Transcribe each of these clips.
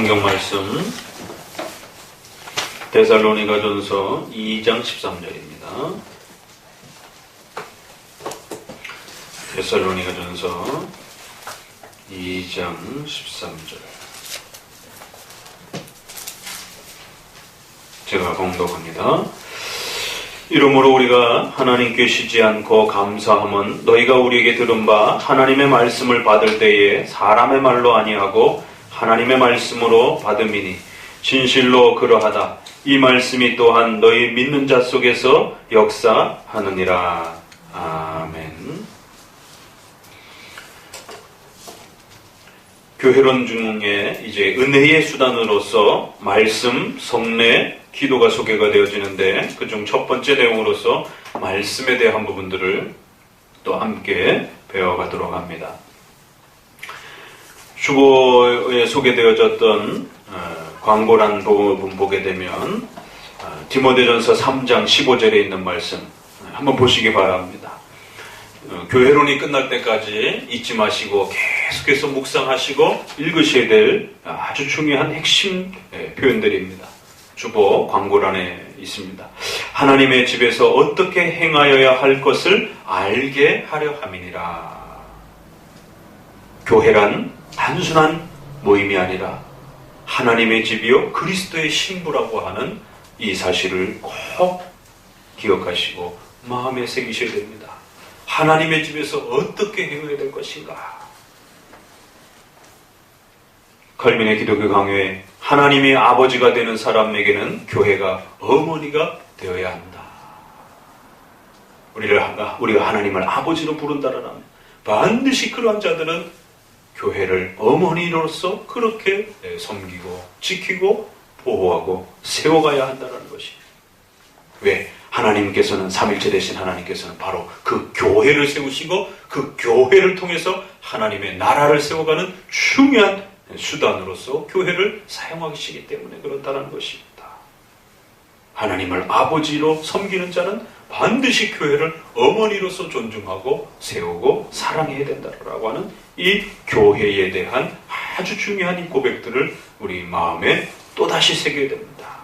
성경 말씀 데살로니가전서 2장 13절입니다. 데살로니가전서 2장 13절. 제가 봉독합니다. 이러므로 우리가 하나님께 쉬지 않고 감사함은 너희가 우리에게 들은 바 하나님의 말씀을 받을 때에 사람의 말로 아니하고 하나님의 말씀으로 받음이니 진실로 그러하다. 이 말씀이 또한 너희 믿는 자 속에서 역사하느니라. 아멘. 교회론 중에 이제 은혜의 수단으로서 말씀, 성례, 기도가 소개가 되어지는데 그중 첫 번째 내용으로서 말씀에 대한 부분들을 또 함께 배워가도록 합니다. 주보에 소개되어졌던 광고란 부분 보게 되면 디모데전서 3장 15절에 있는 말씀 한번 보시기 바랍니다. 교회론이 끝날 때까지 잊지 마시고 계속해서 묵상하시고 읽으셔야 될 아주 중요한 핵심 표현들입니다. 주보 광고란에 있습니다. 하나님의 집에서 어떻게 행하여야 할 것을 알게 하려 함이니라. 교회란 단순한 모임이 아니라 하나님의 집이요 그리스도의 신부라고 하는 이 사실을 꼭 기억하시고 마음에 새기셔야 됩니다. 하나님의 집에서 어떻게 행해야 될 것인가. 칼빈의 기독교 강요에 하나님의 아버지가 되는 사람에게는 교회가 어머니가 되어야 한다. 우리가 하나님을 아버지로 부른다라면 반드시 그러한 자들은 교회를 어머니로서 그렇게 섬기고 지키고 보호하고 세워가야 한다는 것이. 왜? 하나님께서는 삼일체 되신 하나님께서는 바로 그 교회를 세우시고 그 교회를 통해서 하나님의 나라를 세워가는 중요한 수단으로서 교회를 사용하시기 때문에 그렇다는 것입니다. 하나님을 아버지로 섬기는 자는 반드시 교회를 어머니로서 존중하고 세우고 사랑해야 된다라고 하는 이 교회에 대한 아주 중요한 이 고백들을 우리 마음에 또다시 새겨야 됩니다.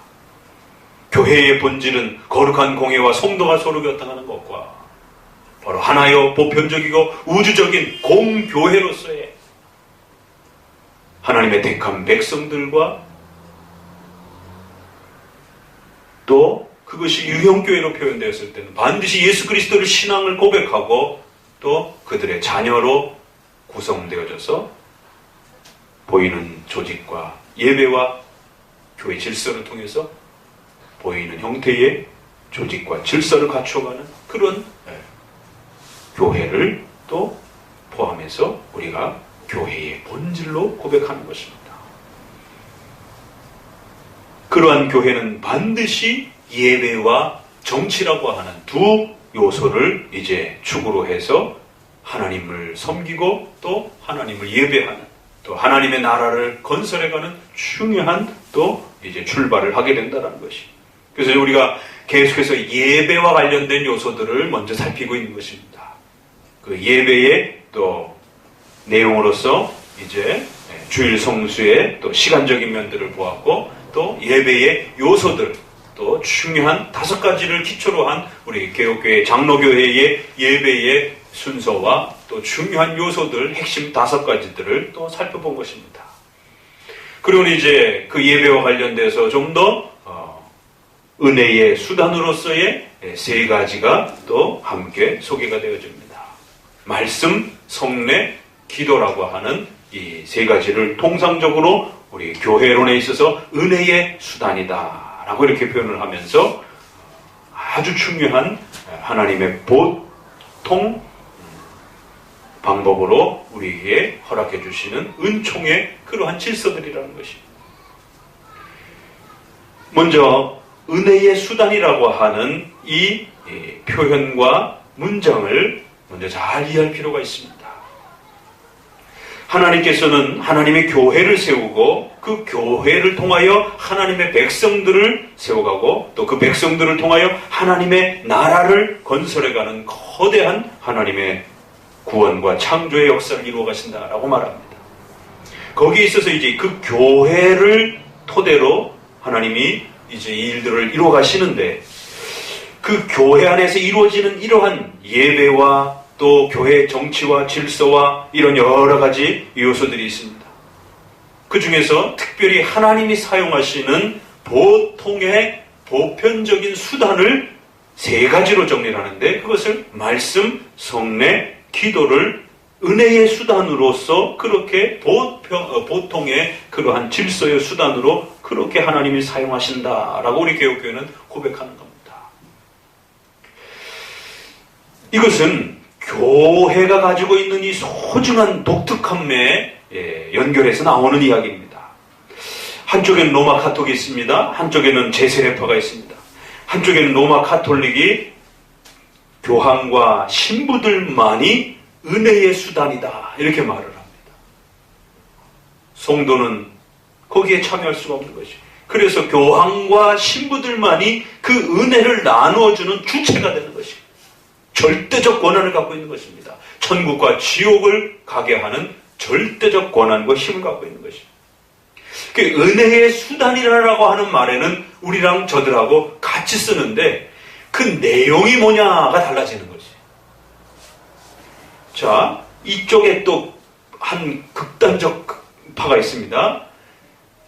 교회의 본질은 거룩한 공예와 성도가 서로 교통하는 것과 바로 하나여 보편적이고 우주적인 공교회로서의 하나님의 택한 백성들과 또 그것이 유형교회로 표현되었을 때는 반드시 예수 그리스도를 신앙을 고백하고 또 그들의 자녀로 구성되어져서 보이는 조직과 예배와 교회 질서를 통해서 보이는 형태의 조직과 질서를 갖춰가는 그런 교회를 또 포함해서 우리가 교회의 본질로 고백하는 것입니다. 그러한 교회는 반드시 예배와 정치라고 하는 두 요소를 이제 축으로 해서 하나님을 섬기고 또 하나님을 예배하는 또 하나님의 나라를 건설해가는 중요한 또 이제 출발을 하게 된다는 것이. 그래서 우리가 계속해서 예배와 관련된 요소들을 먼저 살피고 있는 것입니다. 그 예배의 또 내용으로서 이제 주일 성수의 또 시간적인 면들을 보았고 또 예배의 요소들 또 중요한 5가지를 기초로 한 우리 개혁교회 장로교회의 예배의 순서와 또 중요한 요소들 핵심 5가지들을 또 살펴본 것입니다. 그리고 이제 그 예배와 관련돼서 좀 더 은혜의 수단으로서의 3가지가 또 함께 소개가 되어집니다. 말씀, 성례, 기도라고 하는 이 3가지를 통상적으로 우리 교회론에 있어서 은혜의 수단이다 라고 이렇게 표현을 하면서 아주 중요한 하나님의 보통 방법으로 우리에게 허락해 주시는 은총의 그러한 질서들이라는 것입니다. 먼저 은혜의 수단이라고 하는 이 표현과 문장을 먼저 잘 이해할 필요가 있습니다. 하나님께서는 하나님의 교회를 세우고 그 교회를 통하여 하나님의 백성들을 세워가고 또 그 백성들을 통하여 하나님의 나라를 건설해가는 거대한 하나님의 구원과 창조의 역사를 이루어 가신다라고 말합니다. 거기에 있어서 이제 그 교회를 토대로 하나님이 이제 이 일들을 이루어 가시는데, 그 교회 안에서 이루어지는 이러한 예배와 또 교회의 정치와 질서와 이런 여러 가지 요소들이 있습니다. 그 중에서 특별히 하나님이 사용하시는 보통의 보편적인 수단을 세 가지로 정리를 하는데, 그것을 말씀, 성례, 기도를 은혜의 수단으로서 그렇게 보통의 그러한 질서의 수단으로 그렇게 하나님이 사용하신다라고 우리 개혁교회는 고백하는 겁니다. 이것은 교회가 가지고 있는 이 소중한 독특함에 연결해서 나오는 이야기입니다. 한쪽에는 로마 카톨릭이 있습니다. 한쪽에는 제세례파가 있습니다. 한쪽에는 로마 카톨릭이 교황과 신부들만이 은혜의 수단이다 이렇게 말을 합니다. 성도는 거기에 참여할 수가 없는 것이죠. 그래서 교황과 신부들만이 그 은혜를 나누어주는 주체가 되는 것입니다. 절대적 권한을 갖고 있는 것입니다. 천국과 지옥을 가게 하는 절대적 권한과 힘을 갖고 있는 것입니다. 그 은혜의 수단이라고 하는 말에는 우리랑 저들하고 같이 쓰는데 그 내용이 뭐냐가 달라지는 거지. 자, 이쪽에 또 한 극단적 파가 있습니다.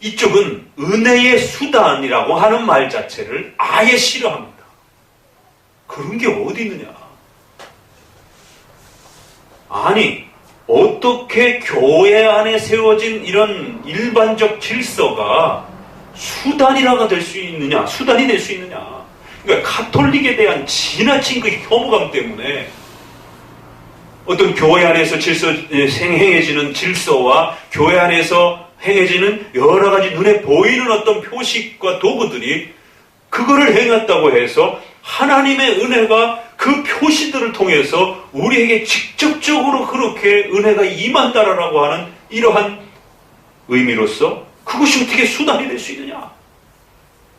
이쪽은 은혜의 수단이라고 하는 말 자체를 아예 싫어합니다. 그런 게 어디 있느냐. 아니, 어떻게 교회 안에 세워진 이런 일반적 질서가 수단이라가 될 수 있느냐, 수단이 될 수 있느냐. 그러니까 카톨릭에 대한 지나친 그 혐오감 때문에 어떤 교회 안에서 행해지는 질서와 교회 안에서 행해지는 여러 가지 눈에 보이는 어떤 표식과 도구들이 그거를 행했다고 해서 하나님의 은혜가 그 표시들을 통해서 우리에게 직접적으로 그렇게 은혜가 임한다라고 하는 이러한 의미로서 그것이 어떻게 수단이 될 수 있느냐?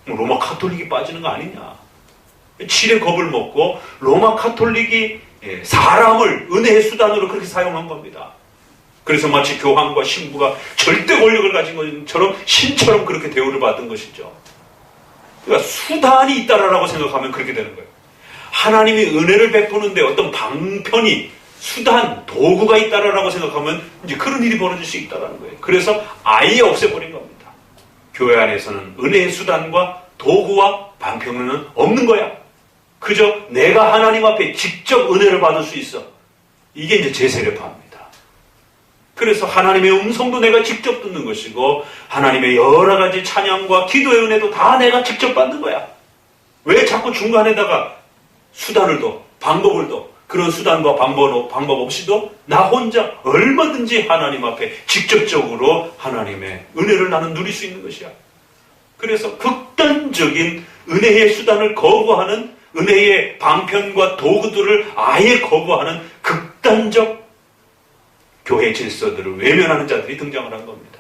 로마 카톨릭이 빠지는 거 아니냐? 칠의 겁을 먹고 로마 카톨릭이 사람을 은혜의 수단으로 그렇게 사용한 겁니다. 그래서 마치 교황과 신부가 절대 권력을 가진 것처럼 신처럼 그렇게 대우를 받은 것이죠. 그러니까 수단이 있다라고 생각하면 그렇게 되는 거예요. 하나님이 은혜를 베푸는데 어떤 방편이, 수단, 도구가 있다라고 생각하면 이제 그런 일이 벌어질 수 있다라는 거예요. 그래서 아예 없애버린 겁니다. 교회 안에서는 은혜의 수단과 도구와 방편은 없는 거야. 그저 내가 하나님 앞에 직접 은혜를 받을 수 있어. 이게 이제 제세례파입니다. 그래서 하나님의 음성도 내가 직접 듣는 것이고 하나님의 여러 가지 찬양과 기도의 은혜도 다 내가 직접 받는 거야. 왜 자꾸 중간에다가 수단을 둬, 방법을 둬. 그런 수단과 방법 없이도 나 혼자 얼마든지 하나님 앞에 직접적으로 하나님의 은혜를 나는 누릴 수 있는 것이야. 그래서 극단적인 은혜의 수단을 거부하는, 은혜의 방편과 도구들을 아예 거부하는 극단적 교회 질서들을 외면하는 자들이 등장을 한 겁니다.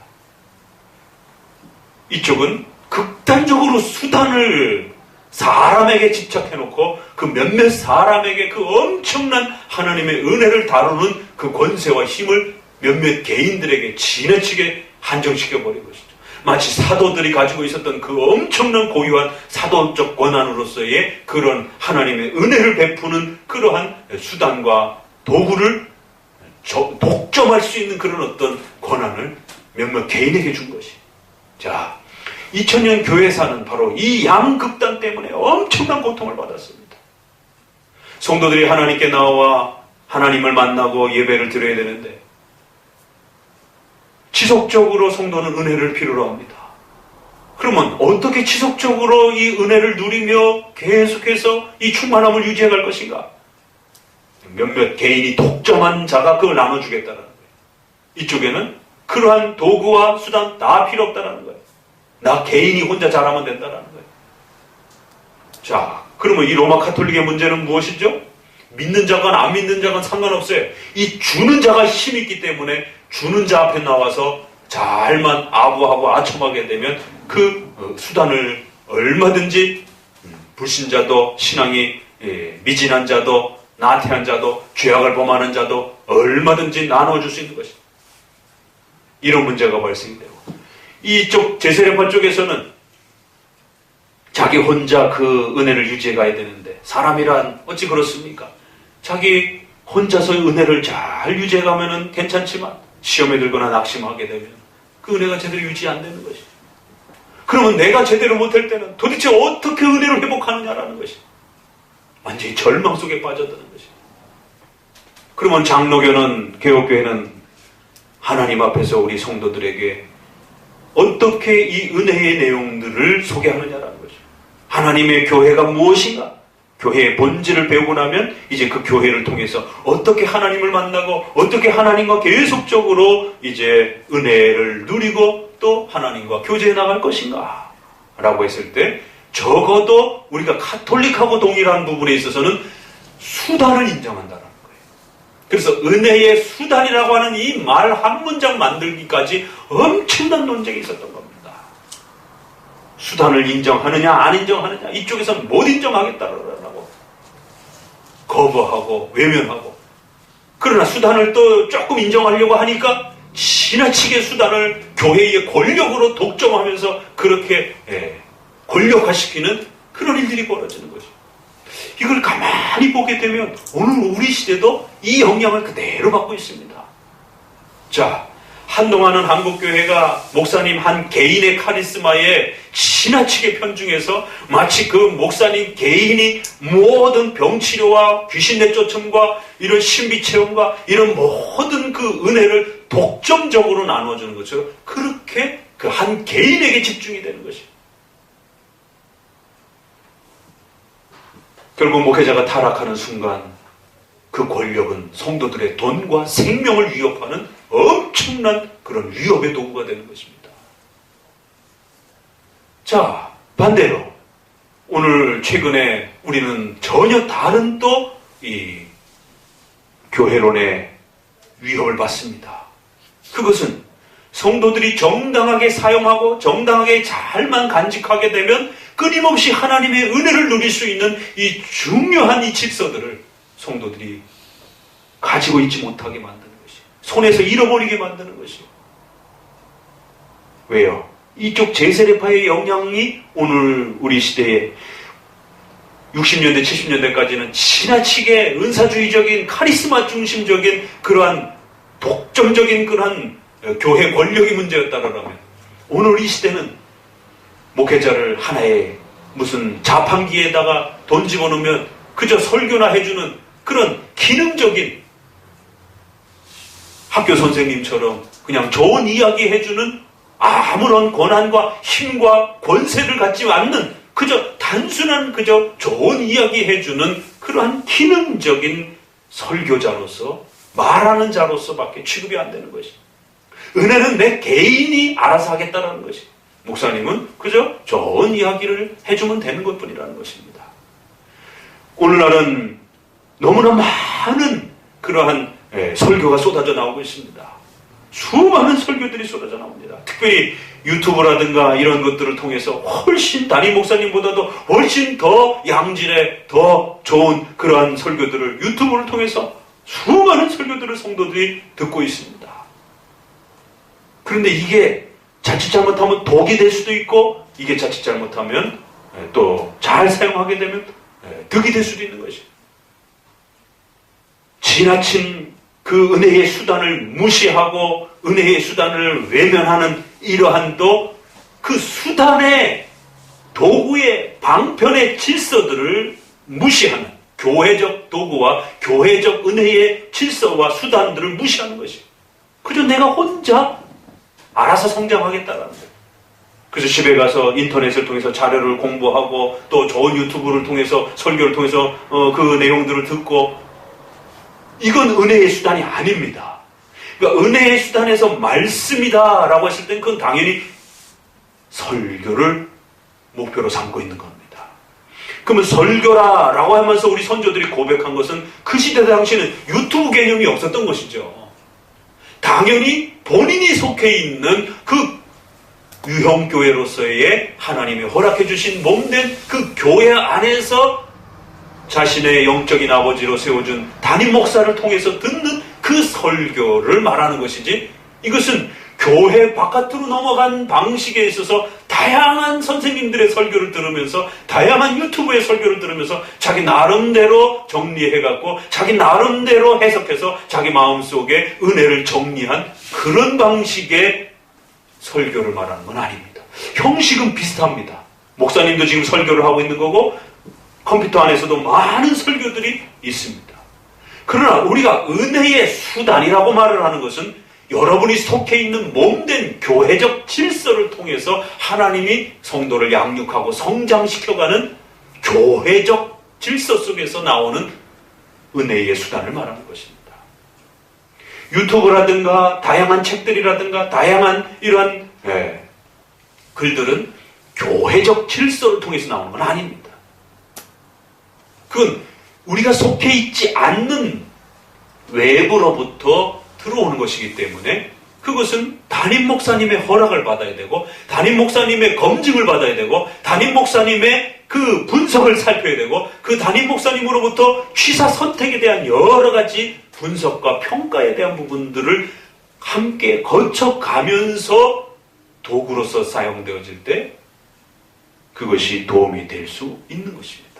이쪽은 극단적으로 수단을 사람에게 집착해놓고 그 몇몇 사람에게 그 엄청난 하나님의 은혜를 다루는 그 권세와 힘을 몇몇 개인들에게 지나치게 한정시켜버린 것이죠. 마치 사도들이 가지고 있었던 그 엄청난 고유한 사도적 권한으로서의 그런 하나님의 은혜를 베푸는 그러한 수단과 도구를 독점할 수 있는 그런 어떤 권한을 몇몇 개인에게 준 것이. 자, 2000년 교회사는 바로 이 양극단 때문에 엄청난 고통을 받았습니다. 성도들이 하나님께 나와 하나님을 만나고 예배를 드려야 되는데 지속적으로 성도는 은혜를 필요로 합니다. 그러면 어떻게 지속적으로 이 은혜를 누리며 계속해서 이 충만함을 유지해 갈 것인가? 몇몇 개인이 독점한 자가 그걸 나눠주겠다는 거예요. 이쪽에는 그러한 도구와 수단 다 필요 없다는 거예요. 나 개인이 혼자 잘하면 된다는 거예요. 자, 그러면 이 로마 카톨릭의 문제는 무엇이죠? 믿는 자건 안 믿는 자건 상관없어요. 이 주는 자가 힘이 있기 때문에 주는 자 앞에 나와서 잘만 아부하고 아첨하게 되면 그 수단을 얼마든지 불신자도 신앙이 미진한 자도 나태한 자도 죄악을 범하는 자도 얼마든지 나눠줄 수 있는 것입니다. 이런 문제가 발생이 되고, 이쪽 제세례파 쪽에서는 자기 혼자 그 은혜를 유지해 가야 되는데, 사람이란 어찌 그렇습니까? 자기 혼자서의 은혜를 잘 유지해 가면은 괜찮지만 시험에 들거나 낙심하게 되면 그 은혜가 제대로 유지 안 되는 것이. 그러면 내가 제대로 못할 때는 도대체 어떻게 은혜를 회복하느냐라는 것이. 완전히 절망 속에 빠져드는 것이. 그러면 장로교는, 개혁교회는 하나님 앞에서 우리 성도들에게 어떻게 이 은혜의 내용들을 소개하느냐라는 거죠. 하나님의 교회가 무엇인가? 교회의 본질을 배우고 나면 이제 그 교회를 통해서 어떻게 하나님을 만나고 어떻게 하나님과 계속적으로 이제 은혜를 누리고 또 하나님과 교제해 나갈 것인가? 라고 했을 때 적어도 우리가 가톨릭하고 동일한 부분에 있어서는 수단을 인정한다라는 거예요. 그래서 은혜의 수단이라고 하는 이 말 한 문장 만들기까지 엄청난 논쟁이 있었던 겁니다. 수단을 인정하느냐 안 인정하느냐, 이쪽에서는 못 인정하겠다라고 거부하고 외면하고, 그러나 수단을 또 조금 인정하려고 하니까 지나치게 수단을 교회의 권력으로 독점하면서 그렇게 권력화시키는 그런 일들이 벌어지는 거죠. 이걸 가만히 보게 되면 오늘 우리 시대도 이 영향을 그대로 받고 있습니다. 자, 한동안은 한국교회가 목사님 한 개인의 카리스마에 지나치게 편중해서 마치 그 목사님 개인이 모든 병치료와 귀신 내쫓음과 이런 신비체험과 이런 모든 그 은혜를 독점적으로 나눠주는 것처럼 그렇게 그 한 개인에게 집중이 되는 것이에요. 결국 목회자가 타락하는 순간 그 권력은 성도들의 돈과 생명을 위협하는 엄청난 그런 위협의 도구가 되는 것입니다. 자, 반대로 오늘 최근에 우리는 전혀 다른 또 이 교회론의 위협을 받습니다. 그것은 성도들이 정당하게 사용하고 정당하게 잘만 간직하게 되면 끊임없이 하나님의 은혜를 누릴 수 있는 이 중요한 이 질서들을 성도들이 가지고 있지 못하게 만드는 것이, 손에서 잃어버리게 만드는 것이. 왜요? 이쪽 제세례파의 영향이 오늘 우리 시대에 60년대, 70년대까지는 지나치게 은사주의적인 카리스마 중심적인 그러한 독점적인 그러한 교회 권력이 문제였다라면, 오늘 이 시대는 목회자를 하나의 무슨 자판기에다가 돈 집어넣으면 그저 설교나 해주는 그런 기능적인 학교 선생님처럼 그냥 좋은 이야기 해주는 아무런 권한과 힘과 권세를 갖지 않는 그저 단순한 그저 좋은 이야기 해주는 그러한 기능적인 설교자로서, 말하는 자로서밖에 취급이 안 되는 것이. 은혜는 내 개인이 알아서 하겠다는 것이. 목사님은 그저 좋은 이야기를 해주면 되는 것뿐이라는 것입니다. 오늘날은 너무나 많은 그러한 설교가 쏟아져 나오고 있습니다. 수많은 설교들이 쏟아져 나옵니다. 특별히 유튜브라든가 이런 것들을 통해서 훨씬 담임 목사님보다도 훨씬 더 양질의 더 좋은 그러한 설교들을 유튜브를 통해서 수많은 설교들을 성도들이 듣고 있습니다. 그런데 이게 자칫 잘못하면 독이 될 수도 있고, 이게 자칫 잘못하면 또 잘 사용하게 되면 득이 될 수도 있는 것이에요. 지나친 그 은혜의 수단을 무시하고 은혜의 수단을 외면하는 이러한 또 그 수단의 도구의 방편의 질서들을 무시하는, 교회적 도구와 교회적 은혜의 질서와 수단들을 무시하는 것이에요. 그저 내가 혼자 알아서 성장하겠다라는 거예요. 그래서 집에 가서 인터넷을 통해서 자료를 공부하고 또 좋은 유튜브를 통해서 설교를 통해서 그 내용들을 듣고, 이건 은혜의 수단이 아닙니다. 그러니까 은혜의 수단에서 말씀이다 라고 했을 땐 그건 당연히 설교를 목표로 삼고 있는 겁니다. 그러면 설교라라고 하면서 우리 선조들이 고백한 것은 그 시대 당시에는 유튜브 개념이 없었던 것이죠. 당연히 본인이 속해 있는 그 유형교회로서의 하나님이 허락해 주신 몸된 그 교회 안에서 자신의 영적인 아버지로 세워준 담임 목사를 통해서 듣는 그 설교를 말하는 것이지, 이것은 교회 바깥으로 넘어간 방식에 있어서 다양한 선생님들의 설교를 들으면서 다양한 유튜브의 설교를 들으면서 자기 나름대로 정리해갖고 자기 나름대로 해석해서 자기 마음속에 은혜를 정리한 그런 방식의 설교를 말하는 건 아닙니다. 형식은 비슷합니다. 목사님도 지금 설교를 하고 있는 거고 컴퓨터 안에서도 많은 설교들이 있습니다. 그러나 우리가 은혜의 수단이라고 말을 하는 것은 여러분이 속해 있는 몸된 교회적 질서를 통해서 하나님이 성도를 양육하고 성장시켜가는 교회적 질서 속에서 나오는 은혜의 수단을 말하는 것입니다. 유튜브라든가 다양한 책들이라든가 다양한 이러한 글들은 교회적 질서를 통해서 나오는 건 아닙니다. 그건 우리가 속해 있지 않는 외부로부터 들어오는 것이기 때문에 그것은 담임 목사님의 허락을 받아야 되고 담임 목사님의 검증을 받아야 되고 담임 목사님의 그 분석을 살펴야 되고 그 담임 목사님으로부터 취사 선택에 대한 여러 가지 분석과 평가에 대한 부분들을 함께 거쳐가면서 도구로서 사용되어질 때 그것이 도움이 될 수 있는 것입니다.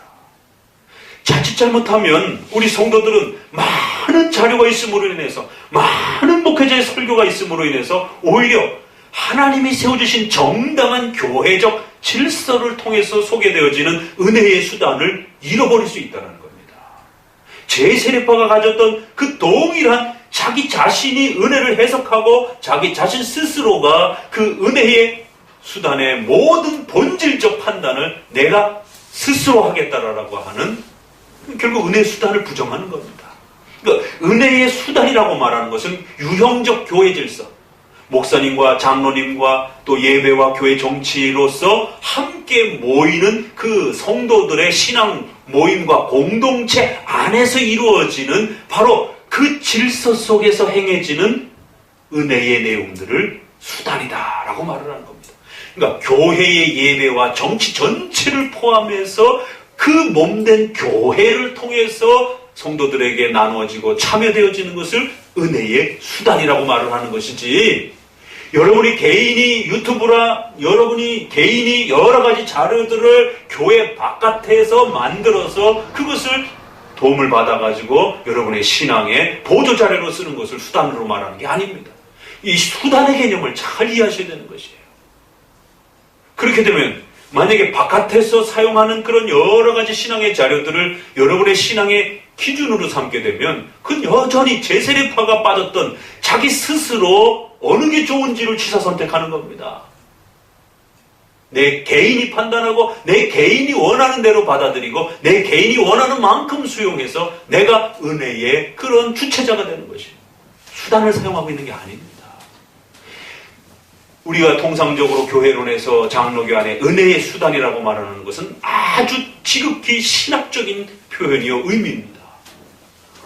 자칫 잘못하면 우리 성도들은 많은 자료가 있음으로 인해서 많은 목회자의 설교가 있음으로 인해서 오히려 하나님이 세워주신 정당한 교회적 질서를 통해서 소개되어지는 은혜의 수단을 잃어버릴 수 있다는 겁니다. 제세례파가 가졌던 그 동일한 자기 자신이 은혜를 해석하고 자기 자신 스스로가 그 은혜의 수단의 모든 본질적 판단을 내가 스스로 하겠다라고 하는 결국 은혜의 수단을 부정하는 겁니다. 그러니까 은혜의 수단이라고 말하는 것은 유형적 교회 질서, 목사님과 장로님과 또 예배와 교회 정치로서 함께 모이는 그 성도들의 신앙 모임과 공동체 안에서 이루어지는 바로 그 질서 속에서 행해지는 은혜의 내용들을 수단이다라고 말을 하는 겁니다. 그러니까 교회의 예배와 정치 전체를 포함해서 그 몸된 교회를 통해서 성도들에게 나누어지고 참여되어지는 것을 은혜의 수단이라고 말을 하는 것이지, 여러분이 개인이 유튜브라 여러분이 개인이 여러 가지 자료들을 교회 바깥에서 만들어서 그것을 도움을 받아가지고 여러분의 신앙의 보조자료로 쓰는 것을 수단으로 말하는 게 아닙니다. 이 수단의 개념을 잘 이해하셔야 되는 것이에요. 그렇게 되면 만약에 바깥에서 사용하는 그런 여러 가지 신앙의 자료들을 여러분의 신앙의 기준으로 삼게 되면 그건 여전히 제세례파가 빠졌던 자기 스스로 어느 게 좋은지를 취사 선택하는 겁니다. 내 개인이 판단하고 내 개인이 원하는 대로 받아들이고 내 개인이 원하는 만큼 수용해서 내가 은혜의 그런 주체자가 되는 것이에요. 수단을 사용하고 있는 게 아닙니다. 우리가 통상적으로 교회론에서 장로교 안에 은혜의 수단이라고 말하는 것은 아주 지극히 신학적인 표현이요 의미입니다.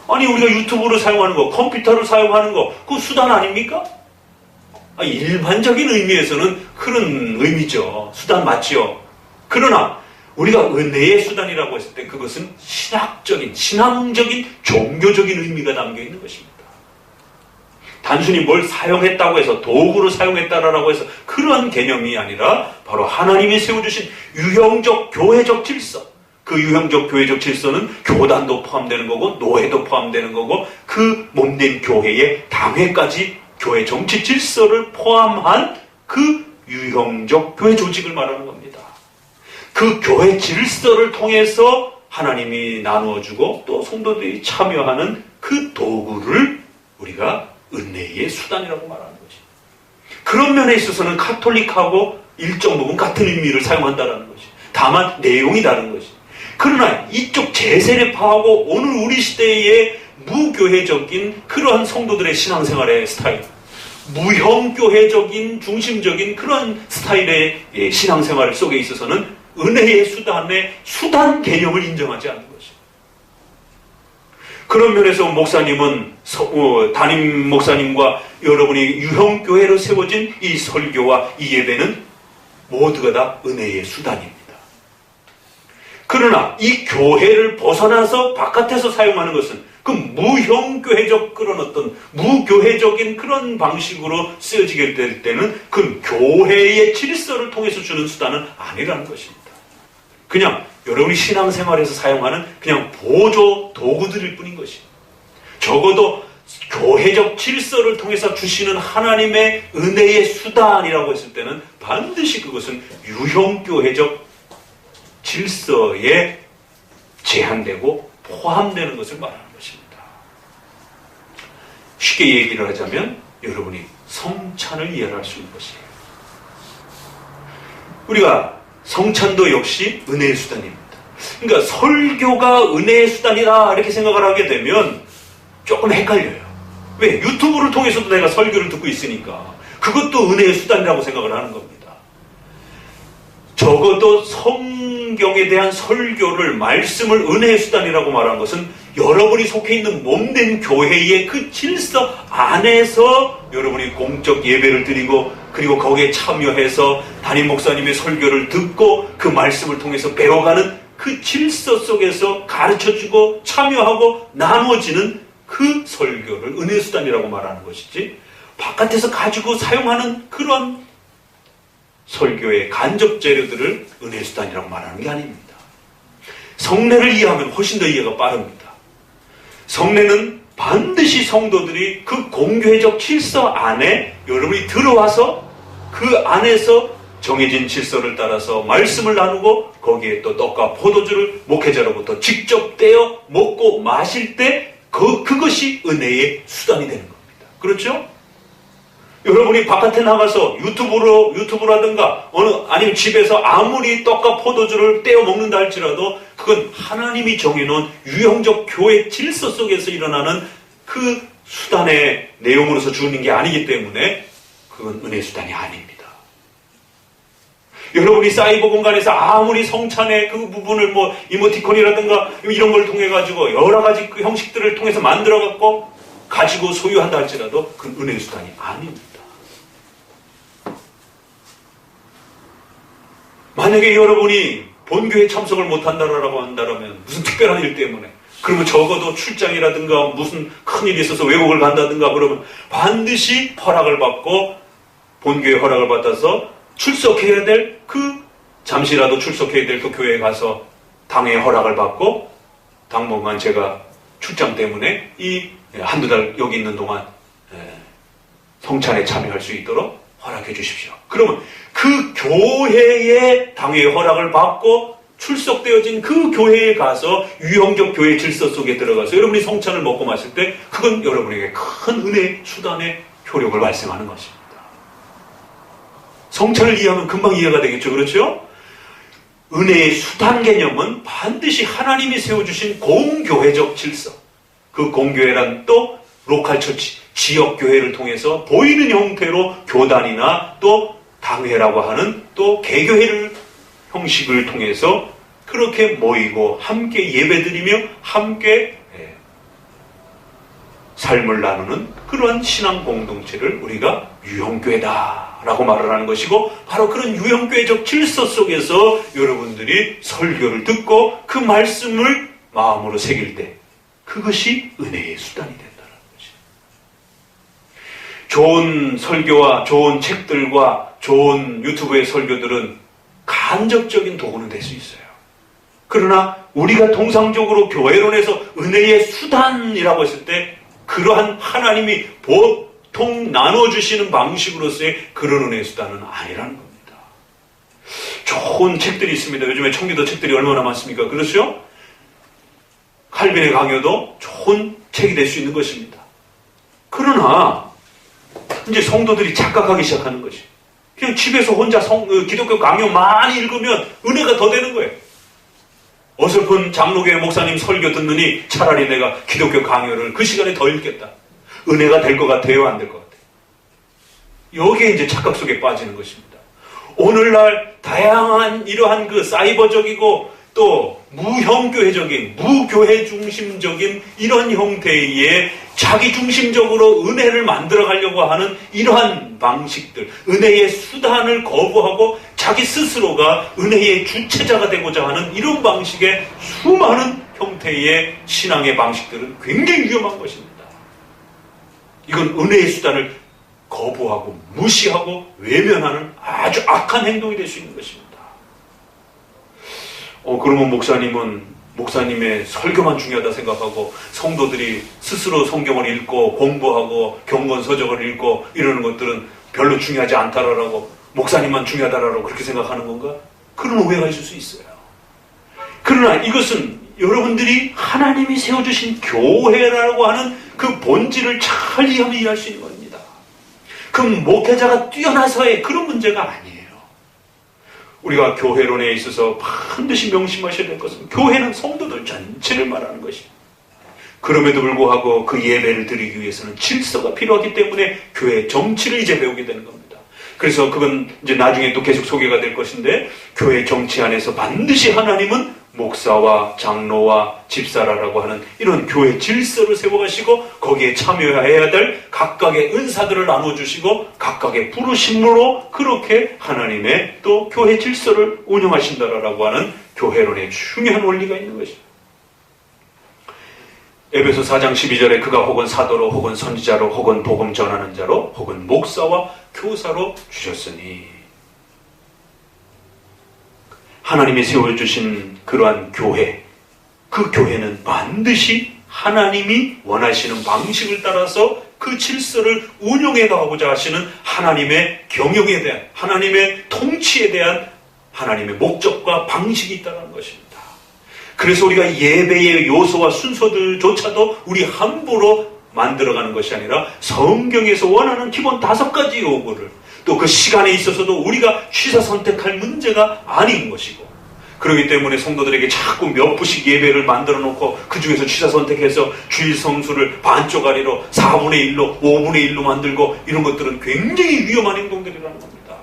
아니 우리가 유튜브를 사용하는 거, 컴퓨터를 사용하는 거, 그거 수단 아닙니까? 일반적인 의미에서는 그런 의미죠. 수단 맞죠. 그러나 우리가 은혜의 수단이라고 했을 때 그것은 신학적인, 신앙적인, 종교적인 의미가 담겨 있는 것입니다. 단순히 뭘 사용했다고 해서 도구로 사용했다라고 해서 그런 개념이 아니라 바로 하나님이 세워주신 유형적 교회적 질서, 그 유형적 교회적 질서는 교단도 포함되는 거고 노회도 포함되는 거고 그 몸된 교회의 당회까지 교회 정치 질서를 포함한 그 유형적 교회 조직을 말하는 겁니다. 그 교회 질서를 통해서 하나님이 나누어주고 또 성도들이 참여하는 그 도구를 우리가 은혜의 수단이라고 말하는 거지. 그런 면에 있어서는 카톨릭하고 일정 부분 같은 의미를 사용한다는 것이. 다만 내용이 다른 것이. 그러나 이쪽 제세례파하고 오늘 우리 시대의 무교회적인 그러한 성도들의 신앙생활의 스타일, 무형교회적인 중심적인 그런 스타일의 신앙생활 속에 있어서는 은혜의 수단의 수단 개념을 인정하지 않는 것입니다. 그런 면에서 목사님은 담임 목사님과 여러분이 유형교회로 세워진 이 설교와 이 예배는 모두가 다 은혜의 수단입니다. 그러나 이 교회를 벗어나서 바깥에서 사용하는 것은 그 무형교회적 그런 어떤 무교회적인 그런 방식으로 쓰여지게 될 때는 그 교회의 질서를 통해서 주는 수단은 아니라는 것입니다. 그냥 여러분이 신앙생활에서 사용하는 그냥 보조 도구들일 뿐인 것입니다. 적어도 교회적 질서를 통해서 주시는 하나님의 은혜의 수단이라고 했을 때는 반드시 그것은 유형교회적 질서에 제한되고 포함되는 것을 말하는 것입니다. 쉽게 얘기를 하자면 여러분이 성찬을 이해할 수 있는 것이에요. 우리가 성찬도 역시 은혜의 수단입니다. 그러니까 설교가 은혜의 수단이다 이렇게 생각을 하게 되면 조금 헷갈려요. 왜? 유튜브를 통해서도 내가 설교를 듣고 있으니까 그것도 은혜의 수단이라고 생각을 하는 겁니다. 적어도 성경에 대한 설교를 말씀을 은혜의 수단이라고 말한 것은 여러분이 속해 있는 몸된 교회의 그 질서 안에서 여러분이 공적 예배를 드리고 그리고 거기에 참여해서 담임 목사님의 설교를 듣고 그 말씀을 통해서 배워가는 그 질서 속에서 가르쳐주고 참여하고 나눠지는 그 설교를 은혜의 수단이라고 말하는 것이지 바깥에서 가지고 사용하는 그런 설교의 간접 재료들을 은혜의 수단이라고 말하는 게 아닙니다. 성례를 이해하면 훨씬 더 이해가 빠릅니다. 성례는 반드시 성도들이 그 공교회적 질서 안에 여러분이 들어와서 그 안에서 정해진 질서를 따라서 말씀을 나누고 거기에 또 떡과 포도주를 목회자로부터 직접 떼어 먹고 마실 때 그것이 은혜의 수단이 되는 겁니다. 그렇죠? 여러분이 바깥에 나가서 유튜브라든가 아니면 집에서 아무리 떡과 포도주를 떼어 먹는다 할지라도 그건 하나님이 정해놓은 유형적 교회 질서 속에서 일어나는 그 수단의 내용으로서 주는 게 아니기 때문에 그건 은혜의 수단이 아닙니다. 여러분이 사이버 공간에서 아무리 성찬의 그 부분을 이모티콘이라든가 이런 걸 통해 가지고 여러 가지 그 형식들을 통해서 만들어 갖고 가지고 소유한다 할지라도 그건 은혜의 수단이 아닙니다. 만약에 여러분이 본교회 참석을 못한다라고 한다면 무슨 특별한 일 때문에 그러면 적어도 출장이라든가 무슨 큰일이 있어서 외국을 간다든가 그러면 반드시 허락을 받고 본교회 허락을 받아서 출석해야 될 잠시라도 출석해야 될 그 교회에 가서 당의 허락을 받고 당분간 제가 출장 때문에 한두 달 여기 있는 동안 성찬에 참여할 수 있도록 허락해 주십시오. 그러면 그 교회의 당의 허락을 받고 출석되어진 그 교회에 가서 유형적 교회 질서 속에 들어가서 여러분이 성찬을 먹고 마실 때 그건 여러분에게 큰 은혜 수단의 효력을 발생하는 것입니다. 성찬을 이해하면 금방 이해가 되겠죠. 그렇죠? 은혜의 수단 개념은 반드시 하나님이 세워주신 공교회적 질서. 그 공교회란 또 로컬 처치, 지역교회를 통해서 보이는 형태로 교단이나 또 당회라고 하는 또 개교회를 형식을 통해서 그렇게 모이고 함께 예배드리며 함께 삶을 나누는 그러한 신앙 공동체를 우리가 유형교회다라고 말을 하는 것이고 바로 그런 유형교회적 질서 속에서 여러분들이 설교를 듣고 그 말씀을 마음으로 새길 때 그것이 은혜의 수단이 된다는 것이죠. 좋은 설교와 좋은 책들과 좋은 유튜브의 설교들은 간접적인 도구는 될 수 있어요. 그러나 우리가 통상적으로 교회론에서 은혜의 수단이라고 했을 때 그러한 하나님이 보통 나눠주시는 방식으로서의 그런 은혜의 수단은 아니라는 겁니다. 좋은 책들이 있습니다. 요즘에 청기도 책들이 얼마나 많습니까? 그렇죠? 칼빈의 강요도 좋은 책이 될 수 있는 것입니다. 그러나 이제 성도들이 착각하기 시작하는 것이 그냥 집에서 혼자 기독교 강요 많이 읽으면 은혜가 더 되는 거예요. 어설픈 장로교회 목사님 설교 듣느니 차라리 내가 기독교 강요를 그 시간에 더 읽겠다. 은혜가 될 것 같아요? 안 될 것 같아요? 여기에 이제 착각 속에 빠지는 것입니다. 오늘날 다양한 이러한 그 사이버적이고 또 무형교회적인, 무교회 중심적인 이런 형태의 자기 중심적으로 은혜를 만들어 가려고 하는 이러한 방식들, 은혜의 수단을 거부하고 자기 스스로가 은혜의 주체자가 되고자 하는 이런 방식의 수많은 형태의 신앙의 방식들은 굉장히 위험한 것입니다. 이건 은혜의 수단을 거부하고 무시하고 외면하는 아주 악한 행동이 될 수 있는 것입니다. 그러면 목사님의 설교만 중요하다 생각하고 성도들이 스스로 성경을 읽고 공부하고 경건서적을 읽고 이러는 것들은 별로 중요하지 않다라고 목사님만 중요하다라고 그렇게 생각하는 건가? 그런 오해가 있을 수 있어요. 그러나 이것은 여러분들이 하나님이 세워주신 교회라고 하는 그 본질을 잘 이해하면 이해할 수 있는 겁니다. 그 목회자가 뛰어나서의 그런 문제가 아니에요. 우리가 교회론에 있어서 반드시 명심하셔야 될 것은 교회는 성도들 전체를 말하는 것입니다. 그럼에도 불구하고 그 예배를 드리기 위해서는 질서가 필요하기 때문에 교회의 정치를 이제 배우게 되는 겁니다. 그래서 그건 이제 나중에 또 계속 소개가 될 것인데 교회 정치 안에서 반드시 하나님은 목사와 장로와 집사라라고 하는 이런 교회 질서를 세워가시고 거기에 참여해야 될 각각의 은사들을 나눠주시고 각각의 부르심으로 그렇게 하나님의 또 교회 질서를 운영하신다라고 하는 교회론의 중요한 원리가 있는 것입니다. 에베소 4장 12절에 그가 혹은 사도로 혹은 선지자로 혹은 복음 전하는 자로 혹은 목사와 교사로 주셨으니 하나님이 세워주신 그러한 교회, 그 교회는 반드시 하나님이 원하시는 방식을 따라서 그 질서를 운영해 가고자 하시는 하나님의 경영에 대한, 하나님의 통치에 대한 하나님의 목적과 방식이 있다는 것입니다. 그래서 우리가 예배의 요소와 순서들조차도 우리 함부로 만들어가는 것이 아니라 성경에서 원하는 기본 5가지 요구를 또 그 시간에 있어서도 우리가 취사 선택할 문제가 아닌 것이고 그렇기 때문에 성도들에게 자꾸 몇 부씩 예배를 만들어 놓고 그 중에서 취사 선택해서 주일 성수를 반쪽짜리로 4분의 1로 5분의 1로 만들고 이런 것들은 굉장히 위험한 행동들이라는 겁니다.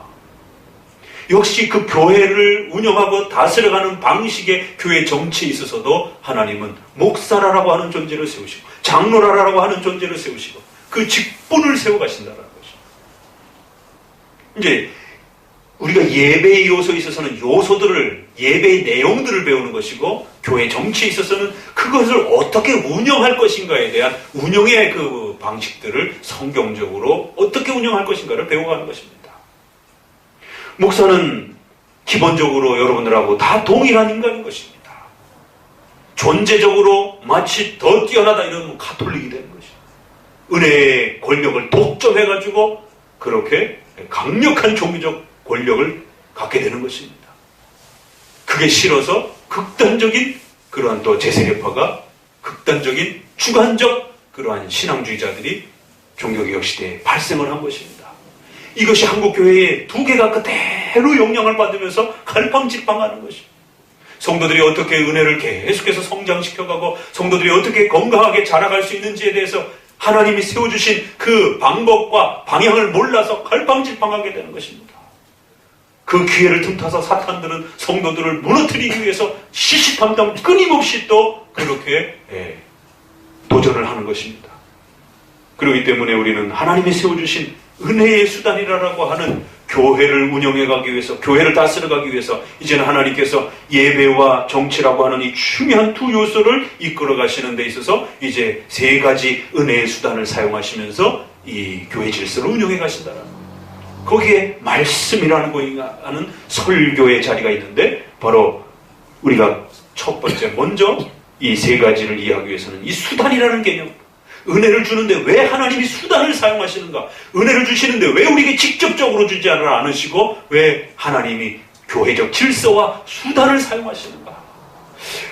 역시 그 교회를 운영하고 다스려가는 방식의 교회 정치에 있어서도 하나님은 목사라고 하는 존재를 세우시고 장로라고 하는 존재를 세우시고 그 직분을 세워가신다는 것입니다. 이제 우리가 예배의 요소에 있어서는 요소들을 예배의 내용들을 배우는 것이고 교회 정치에 있어서는 그것을 어떻게 운영할 것인가에 대한 운영의 그 방식들을 성경적으로 어떻게 운영할 것인가를 배워가는 것입니다. 목사는 기본적으로 여러분들하고 다 동일한 인간인 것입니다. 존재적으로 마치 더 뛰어나다 이러면 가톨릭이 되는 것입니다. 은혜의 권력을 독점해가지고 그렇게 강력한 종교적 권력을 갖게 되는 것입니다. 그게 싫어서 극단적인 그러한 또 제세례파가 극단적인 주관적 그러한 신앙주의자들이 종교개혁 시대에 발생을 한 것입니다. 이것이 한국교회의 2개가 그대로 영향을 받으면서 갈팡질팡하는 것입니다. 성도들이 어떻게 은혜를 계속해서 성장시켜가고 성도들이 어떻게 건강하게 자라갈 수 있는지에 대해서 하나님이 세워주신 그 방법과 방향을 몰라서 갈팡질팡하게 되는 것입니다. 그 기회를 틈타서 사탄들은 성도들을 무너뜨리기 위해서 시시탐탐 끊임없이 또 그렇게 도전을 하는 것입니다. 그렇기 때문에 우리는 하나님이 세워주신 은혜의 수단이라고 하는 교회를 운영해가기 위해서 교회를 다스려가기 위해서 이제는 하나님께서 예배와 정치라고 하는 이 중요한 2 요소를 이끌어 가시는 데 있어서 이제 3가지 은혜의 수단을 사용하시면서 이 교회 질서를 운영해 가신다는 거기에 말씀이라는 거하는 설교의 자리가 있는데 바로 우리가 첫 번째 먼저 이 3가지를 이해하기 위해서는 이 수단이라는 개념 은혜를 주는데 왜 하나님이 수단을 사용하시는가? 은혜를 주시는데 왜 우리에게 직접적으로 주지 않으시고 왜 하나님이 교회적 질서와 수단을 사용하시는가?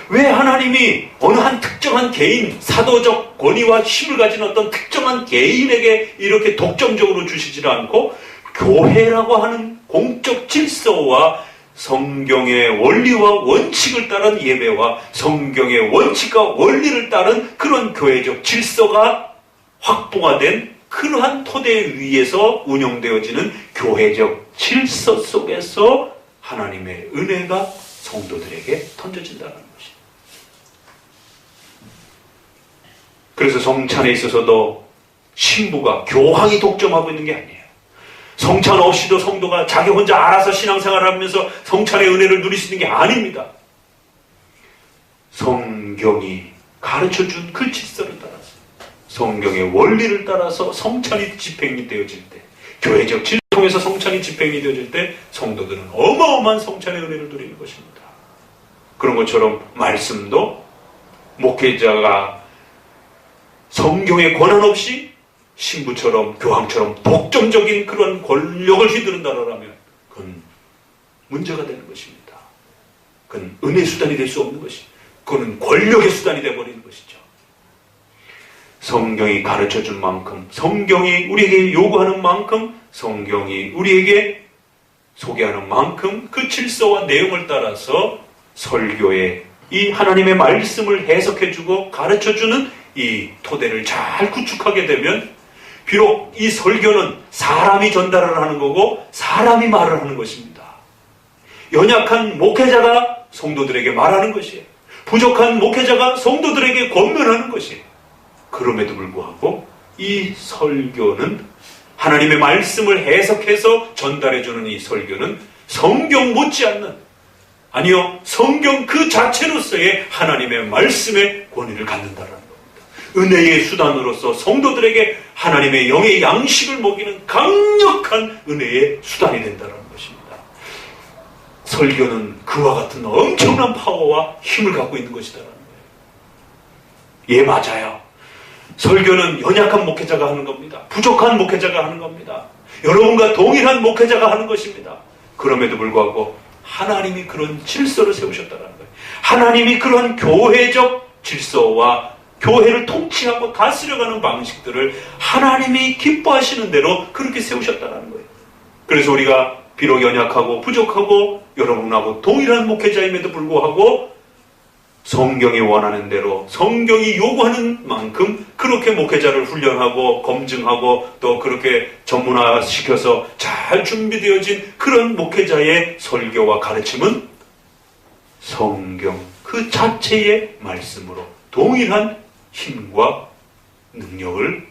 왜 하나님이 어느 한 특정한 개인, 사도적 권위와 힘을 가진 어떤 특정한 개인에게 이렇게 독점적으로 주시지 않고 교회라고 하는 공적 질서와 성경의 원리와 원칙을 따른 예배와 성경의 원칙과 원리를 따른 그런 교회적 질서가 확보가 된 그러한 토대 위에서 운영되어지는 교회적 질서 속에서 하나님의 은혜가 성도들에게 던져진다는 것입니다. 그래서 성찬에 있어서도 신부가 교황이 독점하고 있는 게 아니에요. 성찬 없이도 성도가 자기 혼자 알아서 신앙생활을 하면서 성찬의 은혜를 누릴 수 있는 게 아닙니다. 성경이 가르쳐준 그 질서를 따라서, 성경의 원리를 따라서 성찬이 집행이 되어질 때, 교회적 질서를 통해서 성찬이 집행이 되어질 때 성도들은 어마어마한 성찬의 은혜를 누리는 것입니다. 그런 것처럼 말씀도 목회자가 성경의 권한 없이 신부처럼 교황처럼 독점적인 그런 권력을 휘두른다라면 그건 문제가 되는 것입니다. 그건 은혜의 수단이 될 수 없는 것이, 그건 권력의 수단이 되어버리는 것이죠. 성경이 가르쳐준 만큼, 성경이 우리에게 요구하는 만큼, 성경이 우리에게 소개하는 만큼 그 질서와 내용을 따라서 설교에 이 하나님의 말씀을 해석해주고 가르쳐주는 이 토대를 잘 구축하게 되면 비록 이 설교는 사람이 전달을 하는 거고 사람이 말을 하는 것입니다. 연약한 목회자가 성도들에게 말하는 것이에요. 부족한 목회자가 성도들에게 권면하는 것이에요. 그럼에도 불구하고 이 설교는, 하나님의 말씀을 해석해서 전달해주는 이 설교는 성경 못지않는, 아니요, 성경 그 자체로서의 하나님의 말씀의 권위를 갖는다라는 겁니다. 은혜의 수단으로서 성도들에게 하나님의 영의 양식을 먹이는 강력한 은혜의 수단이 된다는 것입니다. 설교는 그와 같은 엄청난 파워와 힘을 갖고 있는 것이다라는 거예요. 예, 맞아요. 설교는 연약한 목회자가 하는 겁니다. 부족한 목회자가 하는 겁니다. 여러분과 동일한 목회자가 하는 것입니다. 그럼에도 불구하고 하나님이 그런 질서를 세우셨다는 거예요. 하나님이 그런 교회적 질서와 교회를 통치하고 다스려가는 방식들을 하나님이 기뻐하시는 대로 그렇게 세우셨다는 거예요. 그래서 우리가 비록 연약하고 부족하고 여러분하고 동일한 목회자임에도 불구하고 성경이 원하는 대로, 성경이 요구하는 만큼 그렇게 목회자를 훈련하고 검증하고 또 그렇게 전문화시켜서 잘 준비되어진 그런 목회자의 설교와 가르침은 성경 그 자체의 말씀으로 동일한 힘과 능력을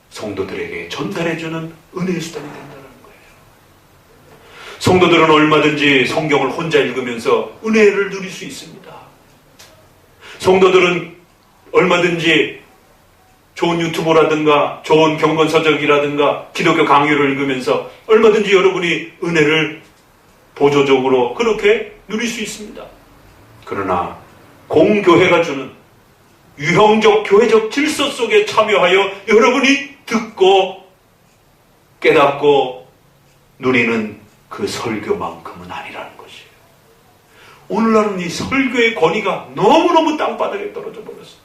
성도들에게 전달해주는 은혜의 수단이 된다는 거예요. 성도들은 얼마든지 성경을 혼자 읽으면서 은혜를 누릴 수 있습니다. 성도들은 얼마든지 좋은 유튜브라든가 좋은 경건서적이라든가 기독교 강의를 읽으면서 얼마든지 여러분이 은혜를 보조적으로 그렇게 누릴 수 있습니다. 그러나 공교회가 주는 유형적 교회적 질서 속에 참여하여 여러분이 듣고 깨닫고 누리는 그 설교만큼은 아니라는 것이에요. 오늘날은 이 설교의 권위가 너무너무 땅바닥에 떨어져 버렸습니다.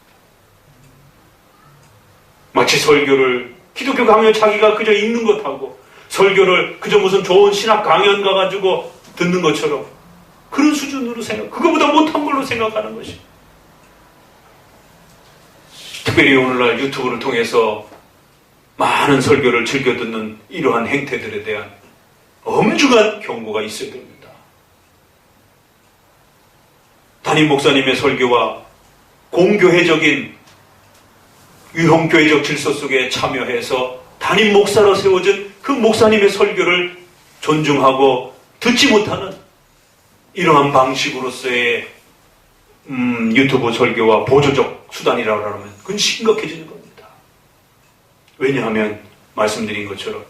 마치 설교를 기독교 강연 자기가 그저 읽는 것하고 설교를 그저 무슨 좋은 신학 강연 가가지고 듣는 것처럼 그런 수준으로 그거보다 못한 걸로 생각하는 것이. 특별히 오늘날 유튜브를 통해서 많은 설교를 즐겨 듣는 이러한 행태들에 대한 엄중한 경고가 있어야 됩니다. 담임 목사님의 설교와 공교회적인 유형교회적 질서 속에 참여해서 담임 목사로 세워진 그 목사님의 설교를 존중하고 듣지 못하는 이러한 방식으로서의 유튜브 설교와 보조적 수단이라고 하면 그건 심각해지는 겁니다. 왜냐하면 말씀드린 것처럼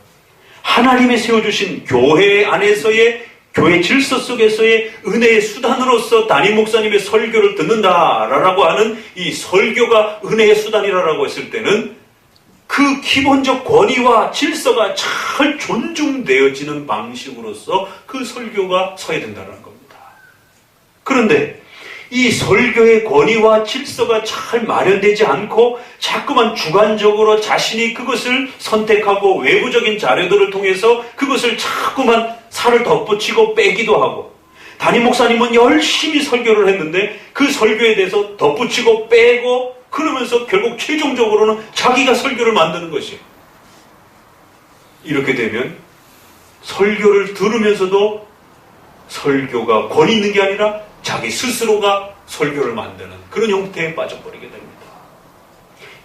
하나님이 세워주신 교회 안에서의 교회 질서 속에서의 은혜의 수단으로서 담임 목사님의 설교를 듣는다라고 하는 이 설교가 은혜의 수단이라고 했을 때는 그 기본적 권위와 질서가 잘 존중되어지는 방식으로서 그 설교가 서야 된다는 겁니다. 그런데 이 설교의 권위와 질서가 잘 마련되지 않고 자꾸만 주관적으로 자신이 그것을 선택하고 외부적인 자료들을 통해서 그것을 자꾸만 살을 덧붙이고 빼기도 하고, 담임 목사님은 열심히 설교를 했는데 그 설교에 대해서 덧붙이고 빼고 그러면서 결국 최종적으로는 자기가 설교를 만드는 것이에요. 이렇게 되면 설교를 들으면서도 설교가 권위 있는 게 아니라 자기 스스로가 설교를 만드는 그런 형태에 빠져버리게 됩니다.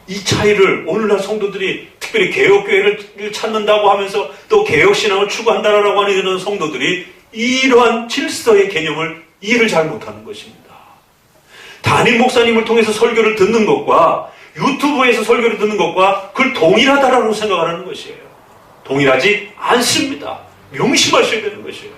이 차이를 오늘날 성도들이 특별히 개혁교회를 찾는다고 하면서 또 개혁신앙을 추구한다라고 하는 이런 성도들이 이러한 질서의 개념을 이해를 잘 못하는 것입니다. 담임 목사님을 통해서 설교를 듣는 것과 유튜브에서 설교를 듣는 것과 그걸 동일하다라고 생각을 하는 것이에요. 동일하지 않습니다. 명심하셔야 되는 것이에요.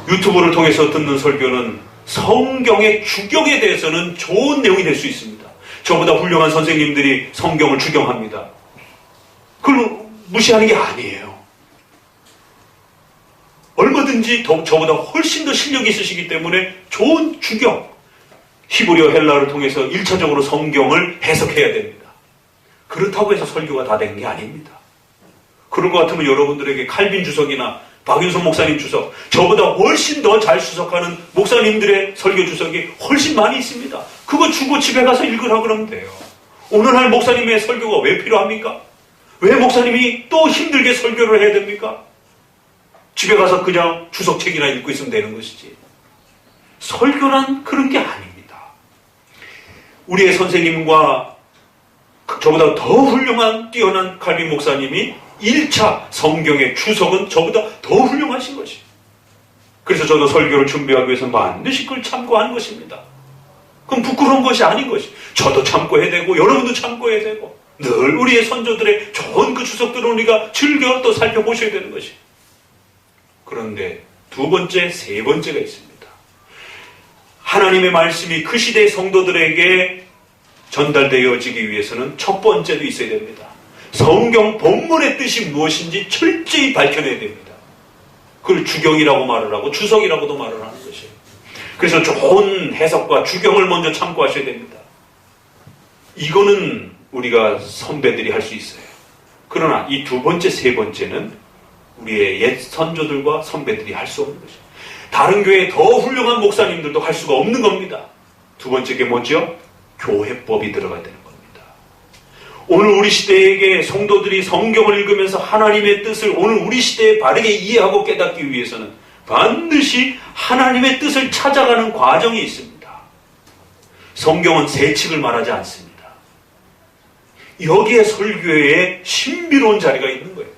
유튜브를 통해서 듣는 설교는 성경의 주경에 대해서는 좋은 내용이 될 수 있습니다. 저보다 훌륭한 선생님들이 성경을 주경합니다. 그걸 무시하는 게 아니에요. 얼마든지 저보다 훨씬 더 실력이 있으시기 때문에 좋은 주경, 히브리어 헬라어를 통해서 1차적으로 성경을 해석해야 됩니다. 그렇다고 해서 설교가 다 된 게 아닙니다. 그런 것 같으면 여러분들에게 칼빈 주석이나 박윤선 목사님 주석, 저보다 훨씬 더 잘 주석하는 목사님들의 설교 주석이 훨씬 많이 있습니다. 그거 주고 집에 가서 읽으라 그러면 돼요. 오늘날 목사님의 설교가 왜 필요합니까? 왜 목사님이 또 힘들게 설교를 해야 됩니까? 집에 가서 그냥 주석책이나 읽고 있으면 되는 것이지. 설교란 그런 게 아닙니다. 우리의 선생님과 저보다 더 훌륭한 뛰어난 칼빈 목사님이 1차 성경의 주석은 저보다 더 훌륭하신 것이에요. 그래서 저도 설교를 준비하기 위해서 반드시 그걸 참고하는 것입니다. 그럼 부끄러운 것이 아닌 것이. 저도 참고해야 되고 여러분도 참고해야 되고 늘 우리의 선조들의 좋은 그 주석들을 우리가 즐겨 또 살펴보셔야 되는 것이. 그런데 두 번째, 세 번째가 있습니다. 하나님의 말씀이 그 시대의 성도들에게 전달되어지기 위해서는 첫 번째도 있어야 됩니다. 성경 본문의 뜻이 무엇인지 철저히 밝혀내야 됩니다. 그걸 주경이라고 말을 하고 주석이라고도 말을 하는 것이에요. 그래서 좋은 해석과 주경을 먼저 참고하셔야 됩니다. 이거는 우리가 선배들이 할 수 있어요. 그러나 이 두 번째, 세 번째는 우리의 옛 선조들과 선배들이 할 수 없는 것이에요. 다른 교회의 더 훌륭한 목사님들도 할 수가 없는 겁니다. 두 번째 게 뭐죠? 교회법이 들어가야 되는 겁니다. 오늘 우리 시대에게 성도들이 성경을 읽으면서 하나님의 뜻을 오늘 우리 시대에 바르게 이해하고 깨닫기 위해서는 반드시 하나님의 뜻을 찾아가는 과정이 있습니다. 성경은 세 측을 말하지 않습니다. 여기에 설교에 신비로운 자리가 있는 거예요.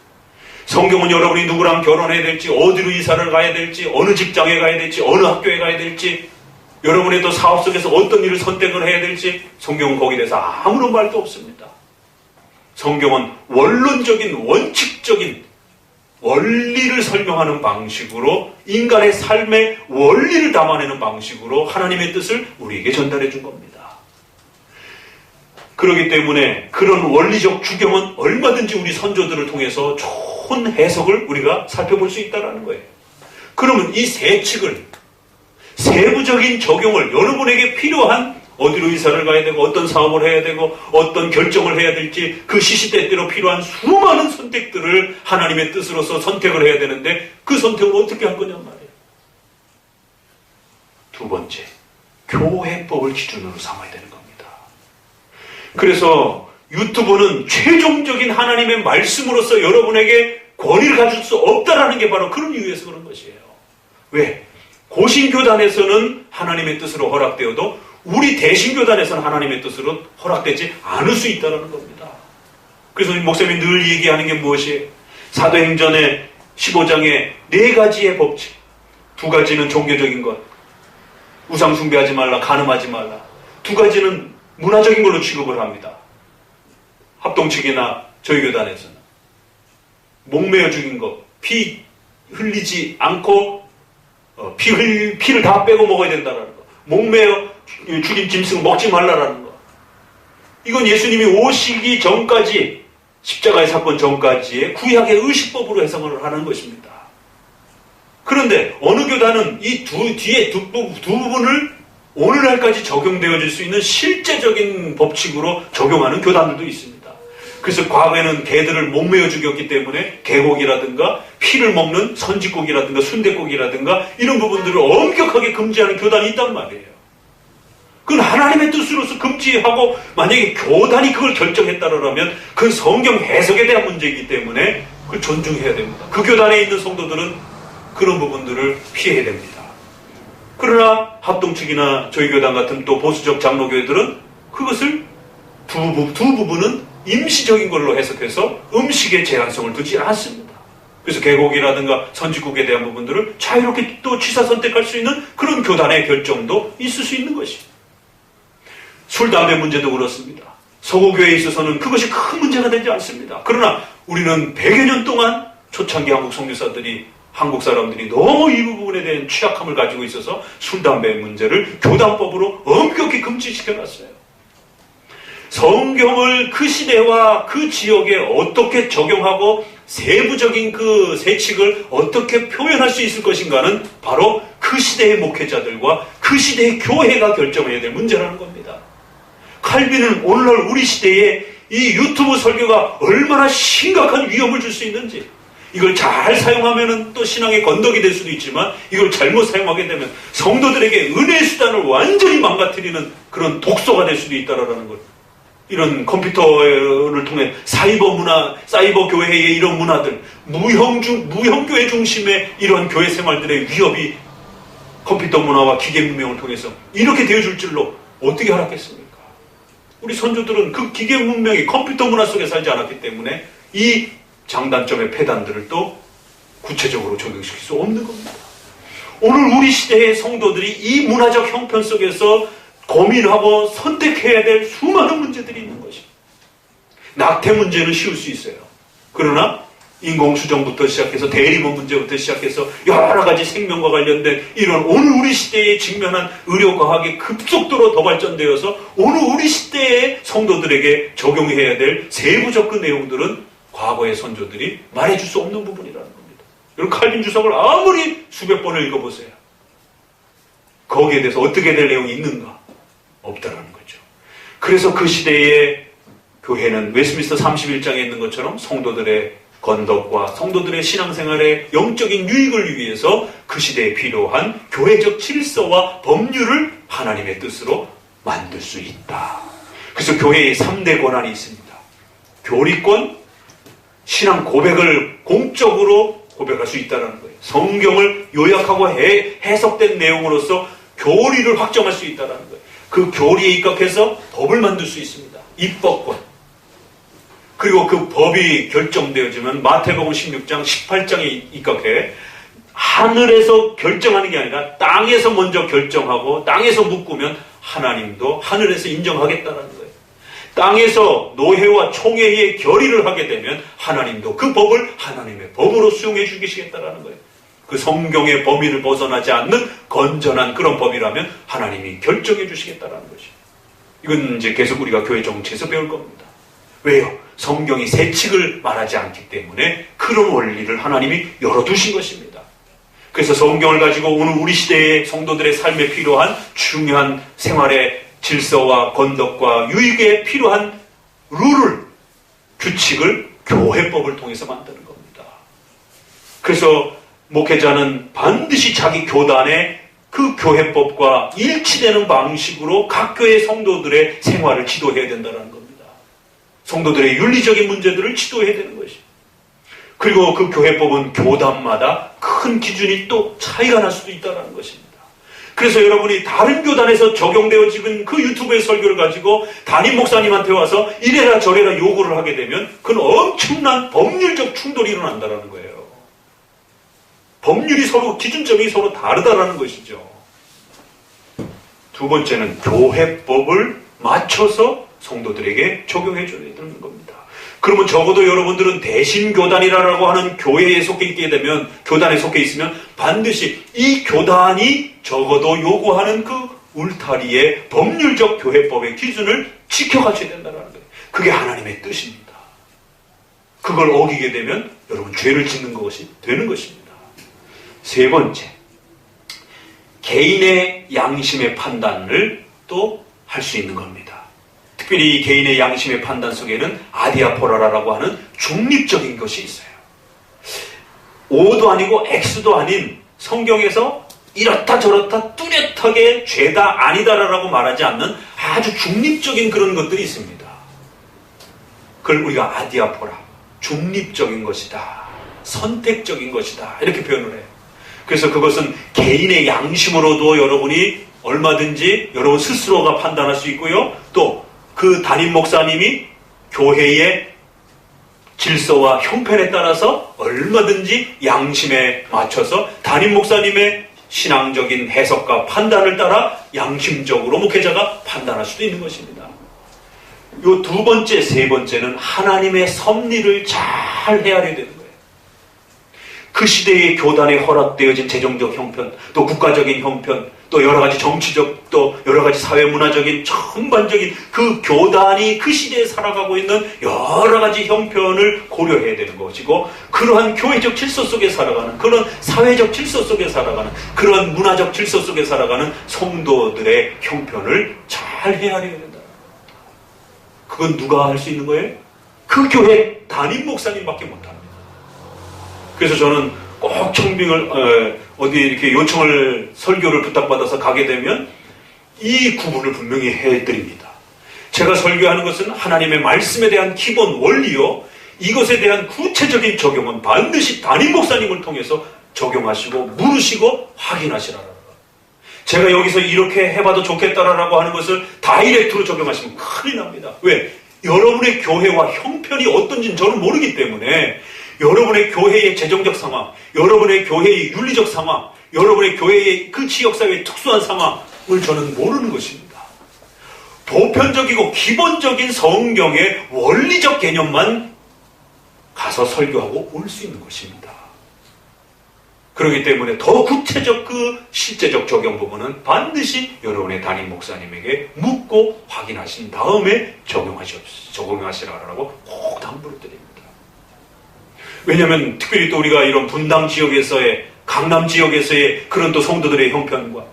성경은 여러분이 누구랑 결혼해야 될지, 어디로 이사를 가야 될지, 어느 직장에 가야 될지, 어느 학교에 가야 될지, 여러분의 또 사업 속에서 어떤 일을 선택을 해야 될지 성경은 거기에 대해서 아무런 말도 없습니다. 성경은 원론적인, 원칙적인 원리를 설명하는 방식으로 인간의 삶의 원리를 담아내는 방식으로 하나님의 뜻을 우리에게 전달해 준 겁니다. 그렇기 때문에 그런 원리적 주경은 얼마든지 우리 선조들을 통해서 좋은 해석을 우리가 살펴볼 수 있다는 거예요. 그러면 이 세 측을 세부적인 적용을 여러분에게 필요한 어디로 이사를 가야 되고 어떤 사업을 해야 되고 어떤 결정을 해야 될지 그 시시때때로 필요한 수많은 선택들을 하나님의 뜻으로서 선택을 해야 되는데 그 선택을 어떻게 할 거냔 말이에요. 두 번째, 교회법을 기준으로 삼아야 되는 겁니다. 그래서 유튜브는 최종적인 하나님의 말씀으로서 여러분에게 권위를 가질 수 없다라는 게 바로 그런 이유에서 그런 것이에요. 왜? 고신교단에서는 하나님의 뜻으로 허락되어도 우리 대신교단에서는 하나님의 뜻으로 허락되지 않을 수 있다는 겁니다. 그래서 목사님이 늘 얘기하는 게 무엇이에요? 사도행전의 15장에 4가지의 법칙. 2가지는 종교적인 것. 우상 숭배하지 말라, 간음하지 말라. 2가지는 문화적인 걸로 취급을 합니다. 합동측이나 저희 교단에서는. 목매어 죽인 것. 피 흘리지 않고 피를 다 빼고 먹어야 된다는 거. 목매어 죽인 짐승 먹지 말라라는 거. 이건 예수님이 오시기 전까지 십자가의 사건 전까지의 구약의 의식법으로 해석을 하는 것입니다. 그런데 어느 교단은 이 뒤에 두 부분을 오늘날까지 적용되어질 수 있는 실제적인 법칙으로 적용하는 교단들도 있습니다. 그래서 과거에는 개들을 목매어 죽였기 때문에 개고기라든가 피를 먹는 선지고기라든가 순댓고기라든가 이런 부분들을 엄격하게 금지하는 교단이 있단 말이에요. 그건 하나님의 뜻으로서 금지하고 만약에 교단이 그걸 결정했다라면 그건 성경 해석에 대한 문제이기 때문에 그걸 존중해야 됩니다. 그 교단에 있는 성도들은 그런 부분들을 피해야 됩니다. 그러나 합동측이나 저희 교단 같은 또 보수적 장로교회들은 그것을 두 부분은 임시적인 걸로 해석해서 음식에 제한성을 두지 않습니다. 그래서 개곡이라든가 선지국에 대한 부분들을 자유롭게 또 취사 선택할 수 있는 그런 교단의 결정도 있을 수 있는 것이. 술, 담배 문제도 그렇습니다. 서구교회에 있어서는 그것이 큰 문제가 되지 않습니다. 그러나 우리는 100여 년 동안 초창기 한국 선교사들이, 한국 사람들이 너무 이 부분에 대한 취약함을 가지고 있어서 술, 담배 문제를 교단법으로 엄격히 금지시켜놨어요. 성경을 그 시대와 그 지역에 어떻게 적용하고 세부적인 그 세칙을 어떻게 표현할 수 있을 것인가는 바로 그 시대의 목회자들과 그 시대의 교회가 결정해야 될 문제라는 겁니다. 칼빈은 오늘날 우리 시대에 이 유튜브 설교가 얼마나 심각한 위험을 줄 수 있는지, 이걸 잘 사용하면 또 신앙의 건덕이 될 수도 있지만 이걸 잘못 사용하게 되면 성도들에게 은혜의 수단을 완전히 망가뜨리는 그런 독소가 될 수도 있다라는 걸. 이런 컴퓨터를 통해 사이버 문화, 사이버 교회의 이런 문화들, 무형교회 중심의 이런 교회 생활들의 위협이 컴퓨터 문화와 기계 문명을 통해서 이렇게 되어줄 줄로 어떻게 알았겠습니까? 우리 선조들은 그 기계 문명이 컴퓨터 문화 속에 살지 않았기 때문에 이 장단점의 폐단들을 또 구체적으로 적용시킬 수 없는 겁니다. 오늘 우리 시대의 성도들이 이 문화적 형편 속에서 고민하고 선택해야 될 수많은 문제들이 있는 것입니다. 낙태 문제는 쉬울 수 있어요. 그러나 인공수정부터 시작해서 대리모 문제부터 시작해서 여러 가지 생명과 관련된 이런 오늘 우리 시대에 직면한 의료과학이 급속도로 더 발전되어서 오늘 우리 시대의 성도들에게 적용해야 될 세부적 그 내용들은 과거의 선조들이 말해줄 수 없는 부분이라는 겁니다. 여러분, 칼빈 주석을 아무리 수백 번을 읽어보세요. 거기에 대해서 어떻게 될 내용이 있는가? 없다라는 거죠. 그래서 그 시대의 교회는 웨스트민스터 31장에 있는 것처럼 성도들의 건덕과 성도들의 신앙생활의 영적인 유익을 위해서 그 시대에 필요한 교회적 질서와 법률을 하나님의 뜻으로 만들 수 있다. 그래서 교회의 3대 권한이 있습니다. 교리권, 신앙 고백을 공적으로 고백할 수 있다는 거예요. 성경을 요약하고 해석된 내용으로서 교리를 확정할 수 있다는 거예요. 그 교리에 입각해서 법을 만들 수 있습니다. 입법권. 그리고 그 법이 결정되어지면 마태복음 16장, 18장에 입각해 하늘에서 결정하는 게 아니라 땅에서 먼저 결정하고 땅에서 묶으면 하나님도 하늘에서 인정하겠다는 거예요. 땅에서 노회와 총회의 결의를 하게 되면 하나님도 그 법을 하나님의 법으로 수용해 주시겠다는 거예요. 그 성경의 범위를 벗어나지 않는 건전한 그런 법이라면 하나님이 결정해 주시겠다는 것이. 이건 이제 계속 우리가 교회 정치에서 배울 겁니다. 왜요? 성경이 세칙을 말하지 않기 때문에 그런 원리를 하나님이 열어두신 것입니다. 그래서 성경을 가지고 오늘 우리 시대의 성도들의 삶에 필요한 중요한 생활의 질서와 건덕과 유익에 필요한 룰을, 규칙을 교회법을 통해서 만드는 겁니다. 그래서 목회자는 반드시 자기 교단의 그 교회법과 일치되는 방식으로 각 교회 성도들의 생활을 지도해야 된다는 겁니다. 성도들의 윤리적인 문제들을 지도해야 되는 것이. 그리고 그 교회법은 교단마다 큰 기준이 또 차이가 날 수도 있다는 것입니다. 그래서 여러분이 다른 교단에서 적용되어지는 그 유튜브의 설교를 가지고 담임 목사님한테 와서 이래라 저래라 요구를 하게 되면 그건 엄청난 법률적 충돌이 일어난다는 거예요. 법률이 서로, 기준점이 서로 다르다라는 것이죠. 두 번째는 교회법을 맞춰서 성도들에게 적용해 줘야 되는 겁니다. 그러면 적어도 여러분들은 대신교단이라고 하는 교회에 속해 있게 되면, 교단에 속해 있으면 반드시 이 교단이 적어도 요구하는 그 울타리의 법률적 교회법의 기준을 지켜가셔야 된다는 거예요. 그게 하나님의 뜻입니다. 그걸 어기게 되면 여러분 죄를 짓는 것이 되는 것입니다. 세 번째, 개인의 양심의 판단을 또 할 수 있는 겁니다. 특별히 개인의 양심의 판단 속에는 아디아포라라고 하는 중립적인 것이 있어요. O도 아니고 X도 아닌, 성경에서 이렇다 저렇다 뚜렷하게 죄다 아니다라고 말하지 않는 아주 중립적인 그런 것들이 있습니다. 그걸 우리가 아디아포라, 중립적인 것이다, 선택적인 것이다, 이렇게 표현을 해요. 그래서 그것은 개인의 양심으로도 여러분이 얼마든지 여러분 스스로가 판단할 수 있고요. 또 그 담임 목사님이 교회의 질서와 형편에 따라서 얼마든지 양심에 맞춰서 담임 목사님의 신앙적인 해석과 판단을 따라 양심적으로 목회자가 판단할 수도 있는 것입니다. 요 두 번째, 세 번째는 하나님의 섭리를 잘 헤아려야 되는 거예요. 그 시대의 교단에 허락되어진 재정적 형편, 또 국가적인 형편, 또 여러 가지 정치적, 또 여러 가지 사회문화적인 전반적인 그 교단이 그 시대에 살아가고 있는 여러 가지 형편을 고려해야 되는 것이고, 그러한 교회적 질서 속에 살아가는, 그런 사회적 질서 속에 살아가는, 그런 문화적 질서 속에 살아가는 성도들의 형편을 잘 헤아려야 된다. 그건 누가 할 수 있는 거예요? 그 교회 담임 목사님밖에 못합니다. 그래서 저는 꼭 청빙을 어디 이렇게 요청을 설교를 부탁받아서 가게 되면 이 구분을 분명히 해드립니다. 제가 설교하는 것은 하나님의 말씀에 대한 기본 원리요, 이것에 대한 구체적인 적용은 반드시 담임 목사님을 통해서 적용하시고 물으시고 확인하시라라. 제가 여기서 이렇게 해봐도 좋겠다라고 하는 것을 다이렉트로 적용하시면 큰일 납니다. 왜? 여러분의 교회와 형편이 어떤지는 저는 모르기 때문에 여러분의 교회의 재정적 상황, 여러분의 교회의 윤리적 상황, 여러분의 교회의 그 지역사회의 특수한 상황을 저는 모르는 것입니다. 보편적이고 기본적인 성경의 원리적 개념만 가서 설교하고 올 수 있는 것입니다. 그렇기 때문에 더 구체적 그 실제적 적용 부분은 반드시 여러분의 담임 목사님에게 묻고 확인하신 다음에 적용하시라고 꼭 당부를 드립니다. 왜냐하면 특별히 또 우리가 이런 분당 지역에서의, 강남 지역에서의 그런 또 성도들의 형편과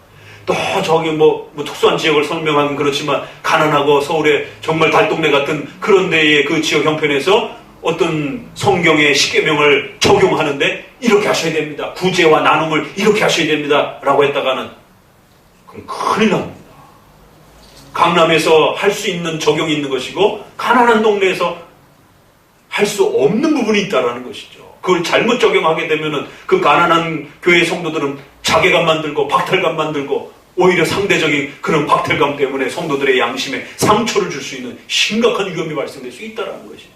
또 저기 뭐 특수한 지역을 설명하긴 그렇지만 가난하고 서울의 정말 달동네 같은 그런 데의 그 지역 형편에서 어떤 성경의 십계명을 적용하는데 이렇게 하셔야 됩니다. 구제와 나눔을 이렇게 하셔야 됩니다. 라고 했다가는 그럼 큰일 납니다. 강남에서 할 수 있는 적용이 있는 것이고 가난한 동네에서 할 수 없는 부분이 있다는 것이죠. 그걸 잘못 적용하게 되면은 그 가난한 교회 성도들은 자괴감 만들고 박탈감 만들고 오히려 상대적인 그런 박탈감 때문에 성도들의 양심에 상처를 줄 수 있는 심각한 위험이 발생될 수 있다는 것이죠.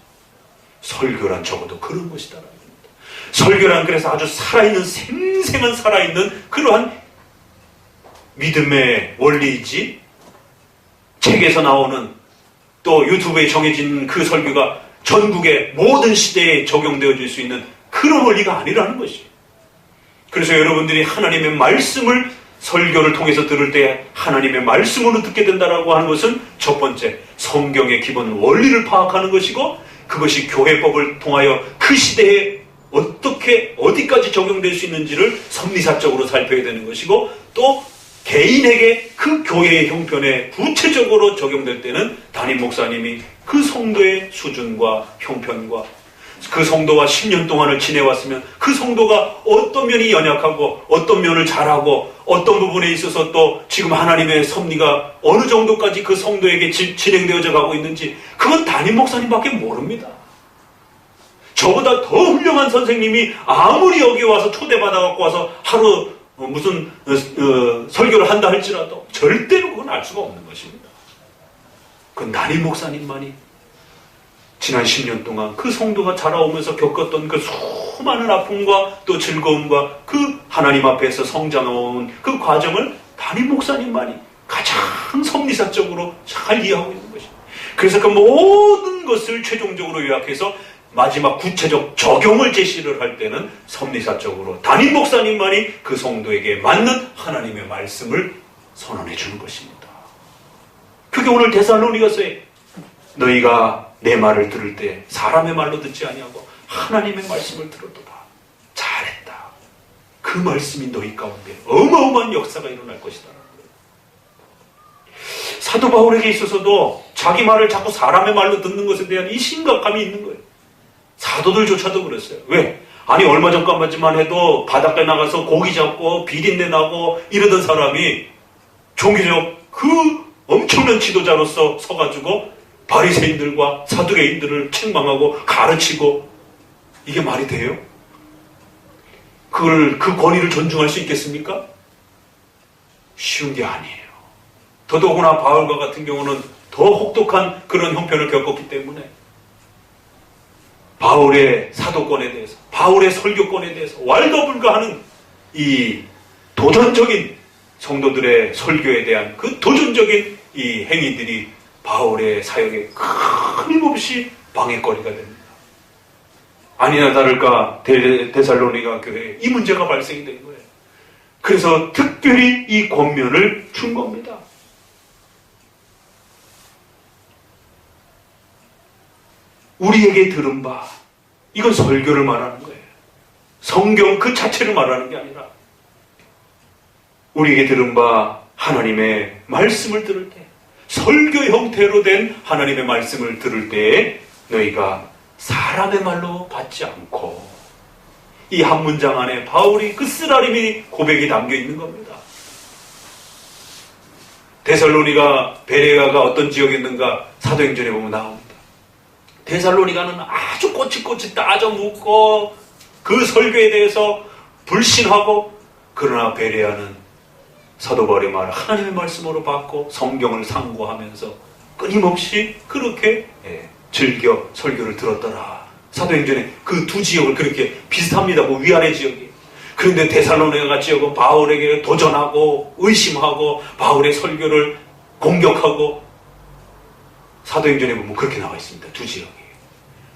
설교란 적어도 그런 것이다라는 겁니다. 설교란 그래서 아주 살아있는, 생생한 살아있는 그러한 믿음의 원리이지, 책에서 나오는 또 유튜브에 정해진 그 설교가 전국의 모든 시대에 적용되어질 수 있는 그런 원리가 아니라는 것이에요. 그래서 여러분들이 하나님의 말씀을 설교를 통해서 들을 때 하나님의 말씀으로 듣게 된다라고 하는 것은 첫 번째, 성경의 기본 원리를 파악하는 것이고, 그것이 교회법을 통하여 그 시대에 어떻게 어디까지 적용될 수 있는지를 섭리사적으로 살펴야 되는 것이고, 또 개인에게 그 교회의 형편에 구체적으로 적용될 때는 담임 목사님이 그 성도의 수준과 형편과 그 성도와 10년 동안을 지내왔으면 그 성도가 어떤 면이 연약하고 어떤 면을 잘하고 어떤 부분에 있어서 또 지금 하나님의 섭리가 어느 정도까지 그 성도에게 진행되어져 가고 있는지 그건 담임 목사님밖에 모릅니다. 저보다 더 훌륭한 선생님이 아무리 여기 와서 초대받아갖고 와서 하루 무슨 설교를 한다 할지라도 절대로 그건 알 수가 없는 것입니다. 그건 담임 목사님만이 지난 10년 동안 그 성도가 자라오면서 겪었던 그 수많은 아픔과 또 즐거움과 그 하나님 앞에서 성장해온 그 과정을 담임 목사님만이 가장 섭리사적으로 잘 이해하고 있는 것입니다. 그래서 그 모든 것을 최종적으로 요약해서 마지막 구체적 적용을 제시를 할 때는 섭리사적으로 담임 목사님만이 그 성도에게 맞는 하나님의 말씀을 선언해 주는 것입니다. 그게 오늘 데살로니가서의 너희가 내 말을 들을 때 사람의 말로 듣지 아니하고 하나님의 말씀을 들었도다. 잘했다. 그 말씀이 너희 가운데 어마어마한 역사가 일어날 것이다. 사도 바울에게 있어서도 자기 말을 자꾸 사람의 말로 듣는 것에 대한 이 심각함이 있는 거예요. 사도들조차도 그랬어요. 왜? 아니 얼마 전까지만 해도 바닷가에 나가서 고기 잡고 비린내 나고 이러던 사람이 종교적 그 엄청난 지도자로서 서가지고 바리새인들과 사두개인들을 책망하고 가르치고, 이게 말이 돼요? 그 권위를 존중할 수 있겠습니까? 쉬운 게 아니에요. 더더구나 바울과 같은 경우는 더 혹독한 그런 형편을 겪었기 때문에 바울의 사도권에 대해서, 바울의 설교권에 대해서 왈가불가하는 이 도전적인 성도들의 설교에 대한 그 도전적인 이 행위들이 바울의 사역에 끊임없이 방해거리가 됩니다. 아니나 다를까 데살로니가 교회에 이 문제가 발생이 된 거예요. 그래서 특별히 이 권면을 준 겁니다. 우리에게 들은 바, 이건 설교를 말하는 거예요. 성경 그 자체를 말하는 게 아니라 우리에게 들은 바 하나님의 말씀을 들을 때, 설교 형태로 된 하나님의 말씀을 들을 때에 너희가 사람의 말로 받지 않고, 이 한 문장 안에 바울이 그 쓰라림이 고백이 담겨 있는 겁니다. 데살로니가, 베레아가 어떤 지역이었는가 사도행전에 보면 나옵니다. 데살로니가는 아주 꼬치꼬치 따져 묻고 그 설교에 대해서 불신하고, 그러나 베레아는 사도 바울의 말을 하나님의 말씀으로 받고 성경을 상고하면서 끊임없이 그렇게 즐겨 설교를 들었더라. 사도행전에 그 두 지역을 그렇게 비슷합니다. 그 위아래 지역이. 그런데 데살로니가 지역은 바울에게 도전하고 의심하고 바울의 설교를 공격하고, 사도행전에 보면 그렇게 나와 있습니다. 두 지역이.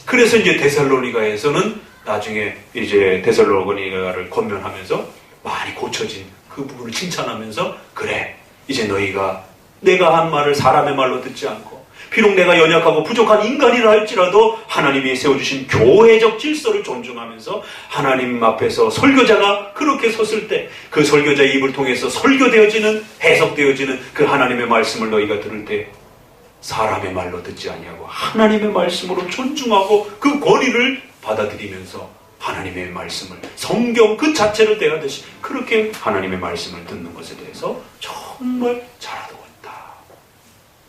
그래서 이제 데살로니가에서는 나중에 이제 데살로니가를 권면하면서 많이 고쳐진 그 부분을 칭찬하면서, 그래, 이제 너희가 내가 한 말을 사람의 말로 듣지 않고, 비록 내가 연약하고 부족한 인간이라 할지라도 하나님이 세워주신 교회적 질서를 존중하면서 하나님 앞에서 설교자가 그렇게 섰을 때 그 설교자의 입을 통해서 설교되어지는, 해석되어지는 그 하나님의 말씀을 너희가 들을 때 사람의 말로 듣지 아니하고 하나님의 말씀으로 존중하고 그 권위를 받아들이면서 하나님의 말씀을, 성경 그 자체를 대하듯이 그렇게 하나님의 말씀을 듣는 것에 대해서 정말 잘하고 있다.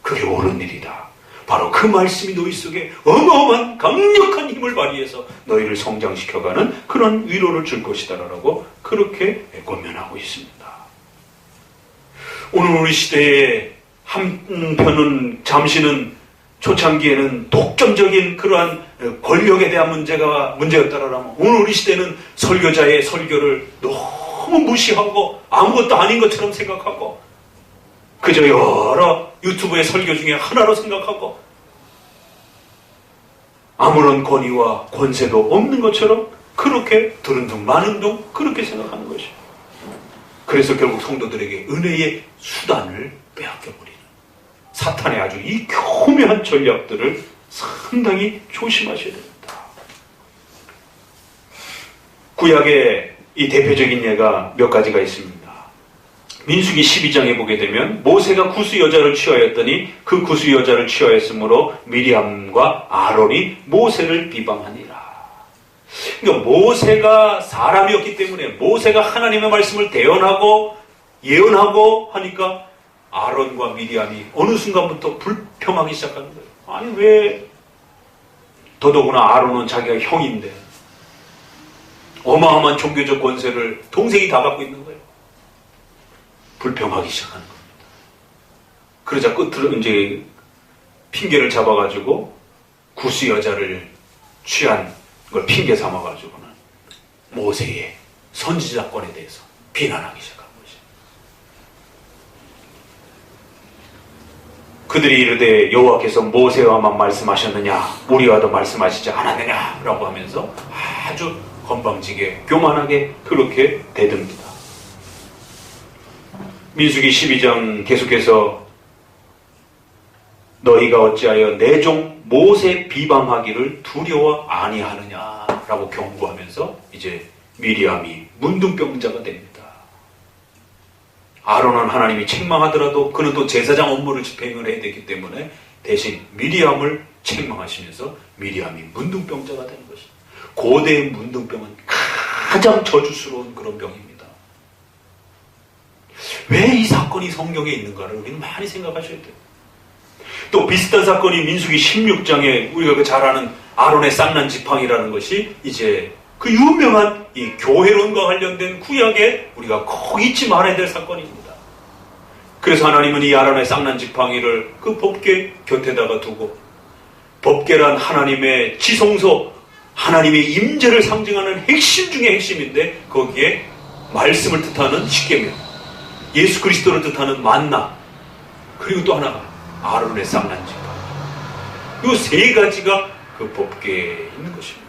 그게 옳은 일이다. 바로 그 말씀이 너희 속에 어마어마한 강력한 힘을 발휘해서 너희를 성장시켜가는 그런 위로를 줄 것이다라고 그렇게 권면하고 있습니다. 오늘 우리 시대에 한편은, 잠시는, 초창기에는 독점적인 그러한 권력에 대한 문제였다라면, 오늘 우리 시대는 설교자의 설교를 너무 무시하고 아무것도 아닌 것처럼 생각하고 그저 여러 유튜브의 설교 중에 하나로 생각하고 아무런 권위와 권세도 없는 것처럼 그렇게 들은 둥 마는 둥 그렇게 생각하는 것이에요. 그래서 결국 성도들에게 은혜의 수단을 빼앗겨버리는 사탄의 아주 이 교묘한 전략들을 상당히 조심하셔야 됩니다. 구약의 이 대표적인 예가 몇 가지가 있습니다. 민수기 12장에 보게 되면 모세가 구스 여자를 취하였더니 그 구스 여자를 취하였으므로 미리암과 아론이 모세를 비방하니라. 그러니까 모세가 사람이었기 때문에, 모세가 하나님의 말씀을 대언하고 예언하고 하니까 아론과 미리암이 어느 순간부터 불평하기 시작하는 거예요. 아니 왜, 더더구나 아론은 자기가 형인데 어마어마한 종교적 권세를 동생이 다 갖고 있는 거예요. 불평하기 시작하는 겁니다. 그러자 끝으로 이제 핑계를 잡아가지고 구스 여자를 취한 걸 핑계 삼아가지고는 모세의 선지자권에 대해서 비난하기 시작한 것이죠. 그들이 이르되 여호와께서 모세와만 말씀하셨느냐 우리와도 말씀하시지 않았느냐 라고 하면서 아주 건방지게 교만하게 그렇게 대듭니다. 민수기 12장 계속해서 너희가 어찌하여 내 종 모세 비방하기를 두려워 아니하느냐라고 경고하면서 이제 미리암이 문둥병자가 됩니다. 아론은 하나님이 책망하더라도 그는 또 제사장 업무를 집행을 해야 되기 때문에 대신 미리암을 책망하시면서 미리암이 문둥병자가 되는 것입니다. 고대의 문둥병은 가장 저주스러운 그런 병입니다. 왜 이 사건이 성경에 있는가를 우리는 많이 생각하셔야 돼요. 또 비슷한 사건이 민수기 16장에 우리가 그 잘 아는 아론의 쌍난 지팡이라는 것이 이제 그 유명한 이 교회론과 관련된 구약에 우리가 꼭 잊지 말아야 될 사건입니다. 그래서 하나님은 이 아론의 쌍난 지팡이를 그 법궤 곁에다가 두고, 법궤란 하나님의 지성소, 하나님의 임재를 상징하는 핵심 중에 핵심인데 거기에 말씀을 뜻하는 십계명, 예수 그리스도를 뜻하는 만나, 그리고 또 하나가 아론의 쌍난지파. 이 세 가지가 그 법궤에 있는 것입니다.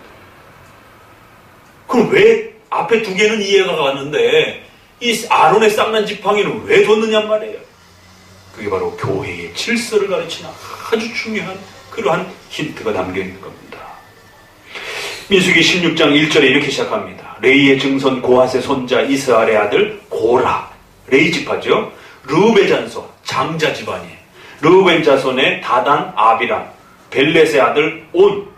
그럼 왜 앞에 두 개는 이해가 가는데 이 아론의 쌍난지팡이는 왜 뒀느냐 말이에요. 그게 바로 교회의 질서를 가르치는 아주 중요한 그러한 힌트가 담겨있는 겁니다. 민수기 16장 1절에 이렇게 시작합니다. 레이의 증손 고핫의 손자 이스라엘의 아들 고라, 레이 지파죠. 르우벤 자손, 장자 집안이에요. 르우벤 자손의 다단, 아비람, 벨렛의 아들 온,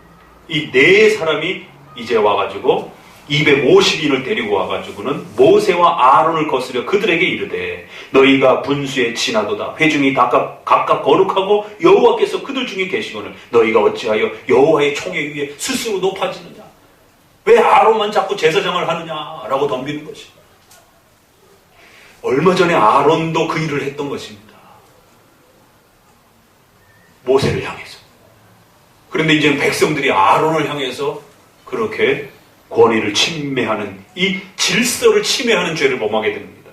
이 네 사람이 이제 와가지고 250인을 데리고 와가지고는 모세와 아론을 거스려 그들에게 이르되 너희가 분수에 지나도다. 회중이 각각 거룩하고 여호와께서 그들 중에 계시거늘 너희가 어찌하여 여호와의 총회 위에 스스로 높아지느냐. 왜 아론만 자꾸 제사장을 하느냐라고 덤비는 것입니다. 얼마 전에 아론도 그 일을 했던 것입니다. 모세를 향해서. 그런데 이제 백성들이 아론을 향해서 그렇게 권위를 침해하는, 이 질서를 침해하는 죄를 범하게 됩니다.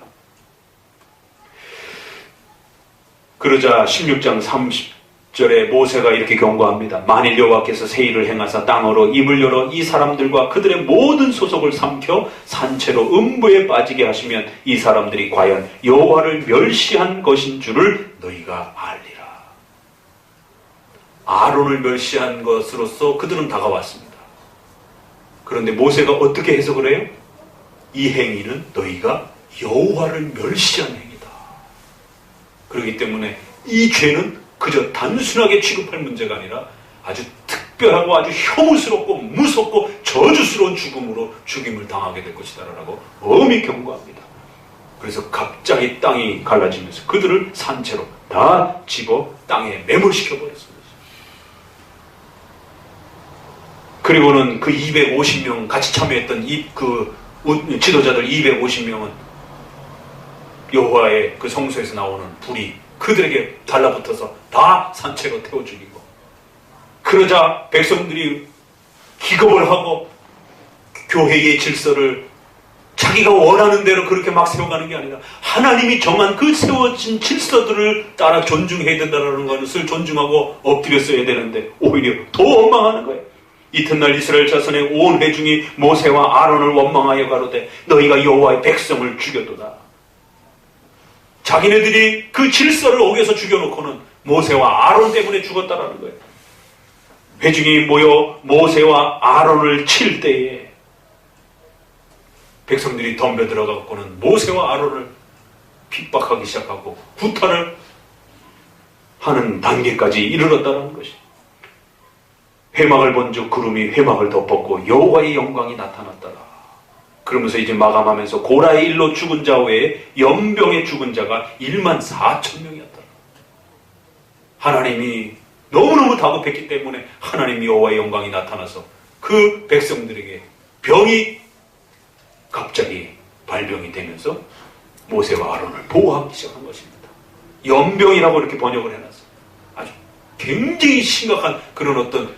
그러자 16장 30절에 모세가 이렇게 경고합니다. 만일 여호와께서 세일을 행하사 땅으로 입을 열어 이 사람들과 그들의 모든 소속을 삼켜 산채로 음부에 빠지게 하시면 이 사람들이 과연 여호와를 멸시한 것인 줄을 너희가 알리라. 아론을 멸시한 것으로서 그들은 다가왔습니다. 그런데 모세가 어떻게 해석을 해요? 이 행위는 너희가 여호와를 멸시한 행위다. 그렇기 때문에 이 죄는 그저 단순하게 취급할 문제가 아니라 아주 특별하고 아주 혐오스럽고 무섭고 저주스러운 죽음으로 죽임을 당하게 될 것이다 라고 엄히 경고합니다. 그래서 갑자기 땅이 갈라지면서 그들을 산채로 다 집어 땅에 매몰시켜 버렸습니다. 그리고는 그 250명 같이 참여했던 그 지도자들 250명은 여호와의 그 성소에서 나오는 불이 그들에게 달라붙어서 다 산채로 태워 죽이고, 그러자 백성들이 기겁을 하고 교회의 질서를 자기가 원하는 대로 그렇게 막 세워가는 게 아니라 하나님이 정한 그 세워진 질서들을 따라 존중해야 된다는 것을 존중하고 엎드렸어야 되는데 오히려 더 원망하는 거예요. 이튿날 이스라엘 자손의 온 회중이 모세와 아론을 원망하여 가로되 너희가 여호와의 백성을 죽였도다. 자기네들이 그 질서를 어겨서 죽여놓고는 모세와 아론 때문에 죽었다라는 거예요. 회중이 모여 모세와 아론을 칠 때에 백성들이 덤벼들어가고는 모세와 아론을 핍박하기 시작하고 구타를 하는 단계까지 이르렀다는 것이죠. 회막을 본즉 구름이 회막을 덮었고 여호와의 영광이 나타났더라. 그러면서 이제 마감하면서 고라의 일로 죽은 자 외에 연병에 죽은 자가 14,000명이었더라. 하나님이 너무너무 다급했기 때문에 하나님 여호와의 영광이 나타나서 그 백성들에게 병이 갑자기 발병이 되면서 모세와 아론을 보호하기 시작한 것입니다. 연병이라고 이렇게 번역을 해놨어요. 아주 굉장히 심각한 그런 어떤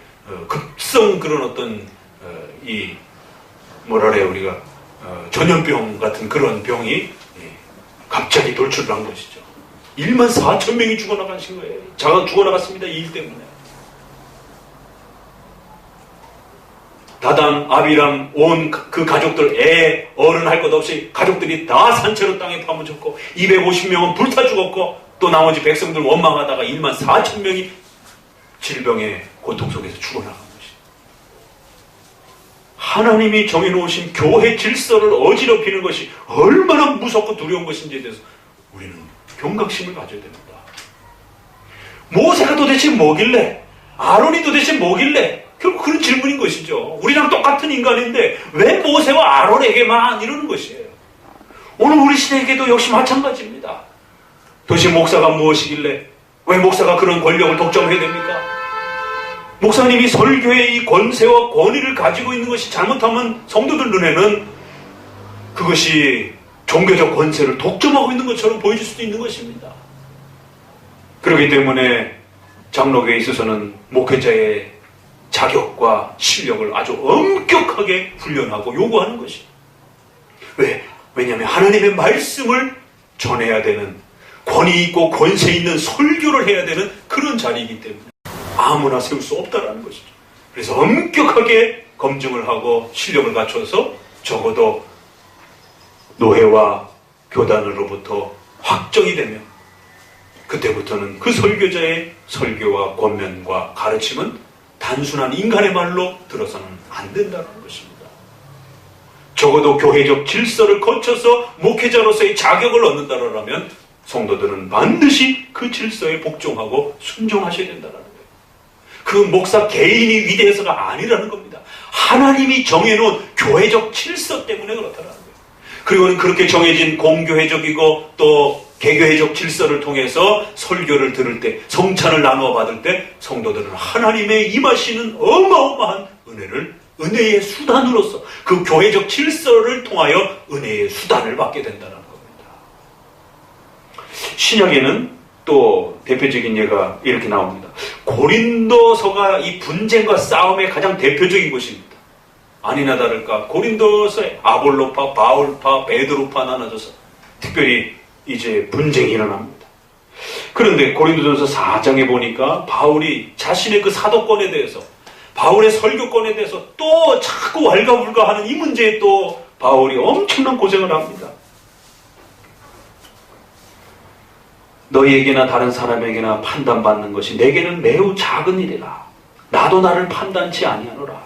급성 그런 어떤 이 뭐라 그래요 우리가 전염병 같은 그런 병이 갑자기 돌출을 한 것이죠. 14,000명이 죽어나가신 거예요. 자가 죽어나갔습니다. 이 일 때문에. 다단, 아비람, 온 그 가족들, 애, 어른 할 것 없이 가족들이 다 산채로 땅에 파묻혔고 250명은 불타 죽었고 또 나머지 백성들 원망하다가 14,000명이 질병의 고통 속에서 죽어나간 것입니다. 하나님이 정해놓으신 교회 질서를 어지럽히는 것이 얼마나 무섭고 두려운 것인지에 대해서 우리는 경각심을 가져야 됩니다. 모세가 도대체 뭐길래, 아론이 도대체 뭐길래, 결국 그런 질문인 것이죠. 우리랑 똑같은 인간인데 왜 모세와 아론에게만 이러는 것이에요. 오늘 우리 시대에게도 역시 마찬가지입니다. 도대체 목사가 무엇이길래 왜 목사가 그런 권력을 독점해야 됩니까? 목사님이 설교의 이 권세와 권위를 가지고 있는 것이 잘못하면 성도들 눈에는 그것이 종교적 권세를 독점하고 있는 것처럼 보여질 수도 있는 것입니다. 그렇기 때문에 장로교에 있어서는 목회자의 자격과 실력을 아주 엄격하게 훈련하고 요구하는 것입니다. 왜? 왜냐하면 하나님의 말씀을 전해야 되는, 권위 있고 권세 있는 설교를 해야 되는 그런 자리이기 때문에 아무나 세울 수 없다라는 것이죠. 그래서 엄격하게 검증을 하고 실력을 갖춰서 적어도 노회와 교단으로부터 확정이 되면 그때부터는 그 설교자의 설교와 권면과 가르침은 단순한 인간의 말로 들어서는 안 된다는 것입니다. 적어도 교회적 질서를 거쳐서 목회자로서의 자격을 얻는다라면 성도들은 반드시 그 질서에 복종하고 순종하셔야 된다는 거예요. 그 목사 개인이 위대해서가 아니라는 겁니다. 하나님이 정해놓은 교회적 질서 때문에 그렇다는 거예요. 그리고는 그렇게 정해진 공교회적이고 또 개교회적 질서를 통해서 설교를 들을 때, 성찬을 나누어 받을 때 성도들은 하나님의 임하시는 어마어마한 은혜의 수단으로서 그 교회적 질서를 통하여 은혜의 수단을 받게 된다는 겁니다. 신약에는 또 대표적인 예가 이렇게 나옵니다. 고린도서가 이 분쟁과 싸움의 가장 대표적인 곳입니다. 아니나 다를까 고린도서에 아볼로파, 바울파, 베드로파 나눠져서 특별히 이제 분쟁이 일어납니다. 그런데 고린도전서 4장에 보니까 바울이 자신의 그 사도권에 대해서, 바울의 설교권에 대해서 또 자꾸 왈가불가하는 이 문제에 또 바울이 엄청난 고생을 합니다. 너희에게나 다른 사람에게나 판단받는 것이 내게는 매우 작은 일이라. 나도 나를 판단치 아니하노라.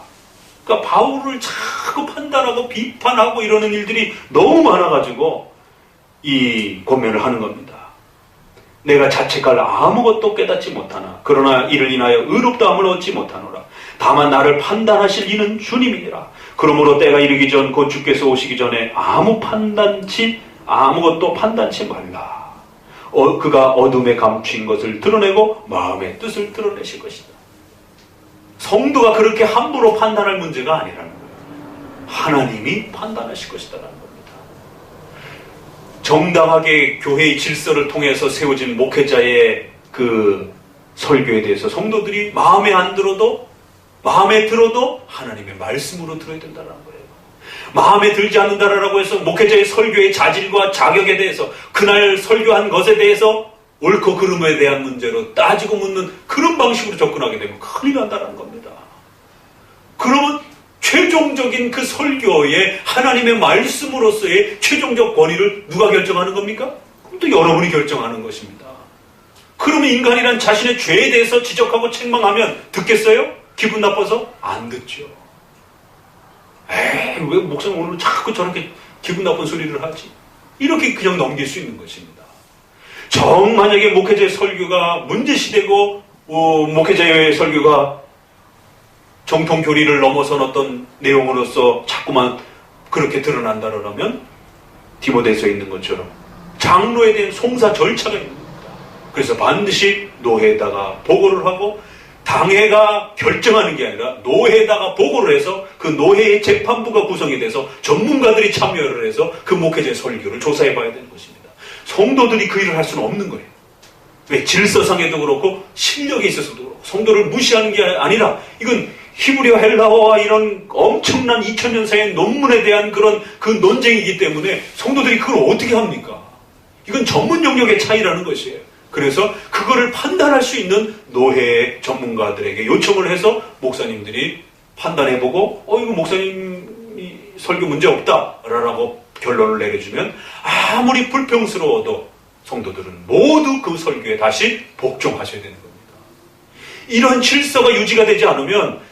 그러니까 바울을 자꾸 판단하고 비판하고 이러는 일들이 너무 많아가지고 이 권면을 하는 겁니다. 내가 자책할 아무것도 깨닫지 못하나 그러나 이를 인하여 의롭다함을 얻지 못하노라. 다만 나를 판단하실 이는 주님이니라. 그러므로 때가 이르기 전 곧 주께서 오시기 전에 아무것도 판단치 말라. 그가 어둠에 감추인 것을 드러내고 마음의 뜻을 드러내실 것이다. 성도가 그렇게 함부로 판단할 문제가 아니라는 거예요. 하나님이 판단하실 것이다라는 겁니다. 정당하게 교회의 질서를 통해서 세워진 목회자의 그 설교에 대해서 성도들이 마음에 들어도 하나님의 말씀으로 들어야 된다는 거예요. 마음에 들지 않는다라고 해서 목회자의 설교의 자질과 자격에 대해서 그날 설교한 것에 대해서 옳고 그름에 대한 문제로 따지고 묻는 그런 방식으로 접근하게 되면 큰일 난다는 겁니다. 그러면 최종적인 그 설교의 하나님의 말씀으로서의 최종적 권위를 누가 결정하는 겁니까? 그럼 또 여러분이 결정하는 것입니다. 그러면 인간이란 자신의 죄에 대해서 지적하고 책망하면 듣겠어요? 기분 나빠서? 안 듣죠. 왜 목사님 오늘 자꾸 저렇게 기분 나쁜 소리를 하지? 이렇게 그냥 넘길 수 있는 것입니다. 만약에 목회자의 설교가 문제시되고 목회자의 설교가 정통 교리를 넘어선 어떤 내용으로서 자꾸만 그렇게 드러난다라면 디모데서에 있는 것처럼 장로에 대한 송사 절차가 있는 겁니다. 그래서 반드시 노회에다가 보고를 하고 당회가 결정하는 게 아니라 노회에다가 보고를 해서 그 노회의 재판부가 구성이 돼서 전문가들이 참여를 해서 그 목회자의 설교를 조사해 봐야 되는 것입니다. 성도들이 그 일을 할 수는 없는 거예요. 왜? 질서상에도 그렇고 실력에 있어서도 그렇고 성도를 무시하는 게 아니라 이건 히브리어 헬라어와 이런 엄청난 2000년사의 논문에 대한 그런 그 논쟁이기 때문에 성도들이 그걸 어떻게 합니까? 이건 전문 영역의 차이라는 것이에요. 그래서 그거를 판단할 수 있는 노회 전문가들에게 요청을 해서 목사님들이 판단해보고 이거 목사님 설교 문제 없다라고 결론을 내려주면 아무리 불평스러워도 성도들은 모두 그 설교에 다시 복종하셔야 되는 겁니다. 이런 질서가 유지가 되지 않으면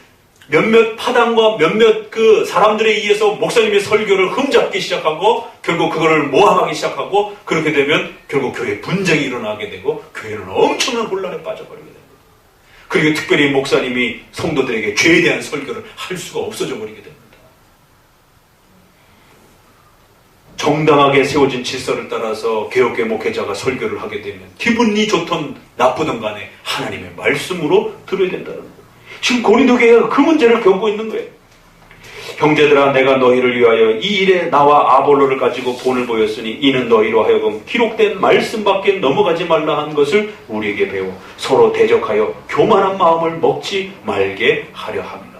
몇몇 파당과 몇몇 그 사람들에 의해서 목사님의 설교를 흠잡기 시작하고 결국 그거를 모함하기 시작하고 그렇게 되면 결국 교회에 분쟁이 일어나게 되고 교회는 엄청난 혼란에 빠져버리게 됩니다. 그리고 특별히 목사님이 성도들에게 죄에 대한 설교를 할 수가 없어져 버리게 됩니다. 정당하게 세워진 질서를 따라서 개혁계 목회자가 설교를 하게 되면 기분이 좋든 나쁘든 간에 하나님의 말씀으로 들어야 된다는 거예요. 지금 고린도 교회가 그 문제를 겪고 있는 거예요. 형제들아 내가 너희를 위하여 이 일에 나와 아볼로를 가지고 본을 보였으니 이는 너희로 하여금 기록된 말씀밖에 넘어가지 말라 한 것을 우리에게 배워 서로 대적하여 교만한 마음을 먹지 말게 하려 합니다.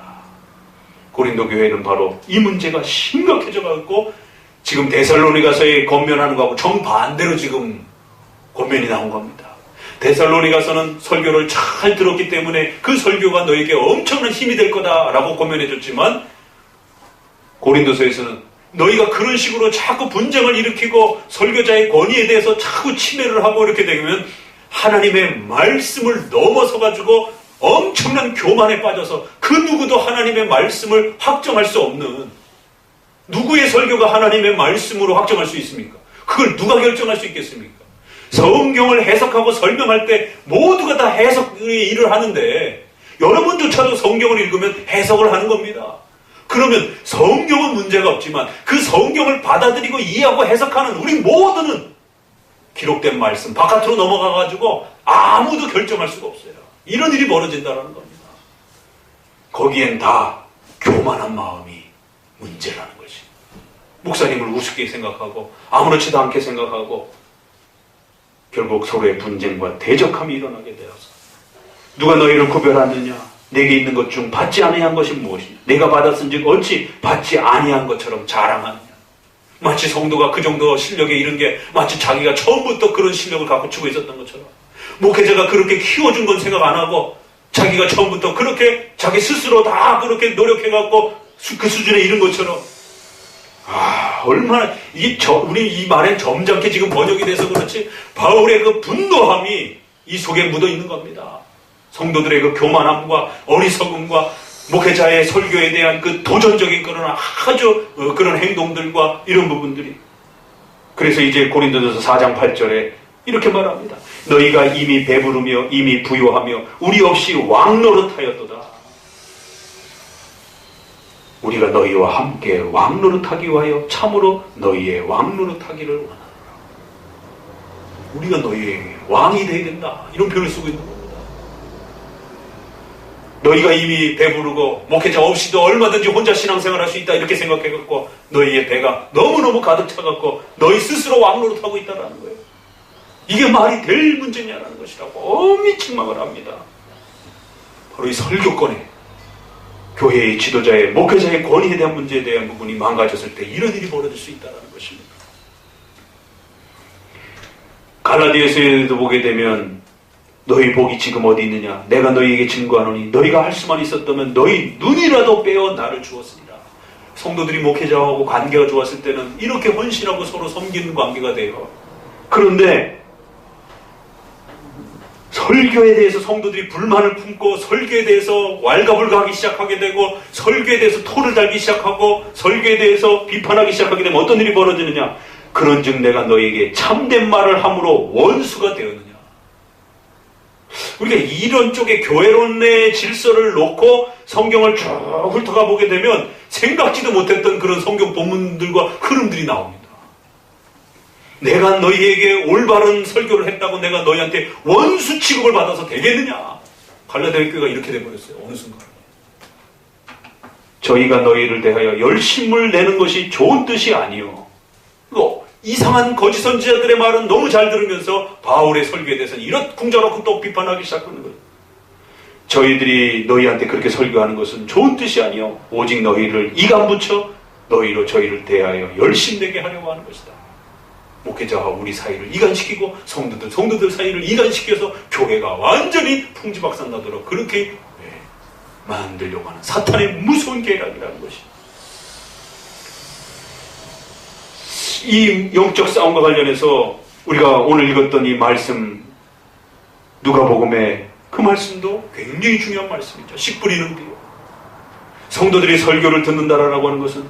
고린도 교회는 바로 이 문제가 심각해져 갖고 지금 데살로니가서의 권면하는 거하고 정반대로 지금 권면이 나온 겁니다. 데살로니가서는 설교를 잘 들었기 때문에 그 설교가 너에게 엄청난 힘이 될 거다라고 권면해 줬지만 고린도서에서는 너희가 그런 식으로 자꾸 분쟁을 일으키고 설교자의 권위에 대해서 자꾸 침해를 하고 이렇게 되면 하나님의 말씀을 넘어서 가지고 엄청난 교만에 빠져서 그 누구도 하나님의 말씀을 확정할 수 없는, 누구의 설교가 하나님의 말씀으로 확정할 수 있습니까? 그걸 누가 결정할 수 있겠습니까? 성경을 해석하고 설명할 때 모두가 다 해석의 일을 하는데 여러분조차도 성경을 읽으면 해석을 하는 겁니다. 그러면 성경은 문제가 없지만 그 성경을 받아들이고 이해하고 해석하는 우리 모두는 기록된 말씀 바깥으로 넘어가가지고 아무도 결정할 수가 없어요. 이런 일이 벌어진다는 겁니다. 거기엔 다 교만한 마음이 문제라는 것이. 목사님을 우습게 생각하고 아무렇지도 않게 생각하고 결국 서로의 분쟁과 대적함이 일어나게 되어서 누가 너희를 구별하느냐? 내게 있는 것 중 받지 아니한 것이 무엇이냐? 내가 받았은즉 어찌 받지 아니한 것처럼 자랑하느냐? 마치 성도가 그 정도 실력에 이른 게 마치 자기가 처음부터 그런 실력을 갖고 치고 있었던 것처럼, 목회자가 그렇게 키워준 건 생각 안 하고 자기가 처음부터 그렇게 자기 스스로 다 그렇게 노력해갖고 그 수준에 이른 것처럼, 얼마나 우리 이 말엔 점잖게 지금 번역이 돼서 그렇지 바울의 그 분노함이 이 속에 묻어 있는 겁니다. 성도들의 그 교만함과 어리석음과 목회자의 설교에 대한 그 도전적인 그런 아주 그런 행동들과 이런 부분들이. 그래서 이제 고린도전서 4장 8절에 이렇게 말합니다. 너희가 이미 배부르며 이미 부요하며 우리 없이 왕노릇하였도다. 우리가 너희와 함께 왕노릇하기 위하여 참으로 너희의 왕노릇하기를 원하노라. 우리가 너희의 왕이 되어야 된다. 이런 표현을 쓰고 있는 겁니다. 너희가 이미 배부르고 목회자 없이도 얼마든지 혼자 신앙생활 할 수 있다 이렇게 생각해갖고 너희의 배가 너무너무 가득 차갖고 너희 스스로 왕노릇하고 있다는 거예요. 이게 말이 될 문제냐라는 것이라고 엄히 책망을 합니다. 바로 이 설교권에 교회의 지도자의 목회자의 권위에 대한 문제에 대한 부분이 망가졌을 때 이런 일이 벌어질 수 있다는 것입니다. 갈라디아서에도 보게 되면 너희 복이 지금 어디 있느냐? 내가 너희에게 증거하노니 너희가 할 수만 있었다면 너희 눈이라도 빼어 나를 주었으리라. 성도들이 목회자하고 관계가 좋았을 때는 이렇게 헌신하고 서로 섬기는 관계가 돼요. 그런데 설교에 대해서 성도들이 불만을 품고 설교에 대해서 왈가불가하기 시작하게 되고 설교에 대해서 토를 달기 시작하고 설교에 대해서 비판하기 시작하게 되면 어떤 일이 벌어지느냐? 그런즉 내가 너희에게 참된 말을 함으로 원수가 되었느냐? 우리가 이런 쪽에 교회론의 질서를 놓고 성경을 쭉 훑어가 보게 되면 생각지도 못했던 그런 성경 본문들과 흐름들이 나옵니다. 내가 너희에게 올바른 설교를 했다고 내가 너희한테 원수 취급을 받아서 되겠느냐? 갈라디아 교회가 이렇게 돼버렸어요. 어느 순간. 저희가 너희를 대하여 열심을 내는 것이 좋은 뜻이 아니요. 이상한 거짓 선지자들의 말은 너무 잘 들으면서 바울의 설교에 대해서는 이렇게 궁정하고 또 비판하기 시작하는 거예요. 저희들이 너희한테 그렇게 설교하는 것은 좋은 뜻이 아니요 오직 너희를 이간 붙여 너희로 저희를 대하여 열심내게 하려고 하는 것이다. 목회자와 우리 사이를 이간시키고 성도들 사이를 이간시켜서 교회가 완전히 풍지박산나도록 그렇게 만들려고 하는 사탄의 무서운 계략이라는 것이. 이 영적 싸움과 관련해서 우리가 오늘 읽었던 이 말씀, 누가복음의 그 말씀도 굉장히 중요한 말씀이죠. 씨 뿌리는 비유. 성도들이 설교를 듣는다라고 하는 것은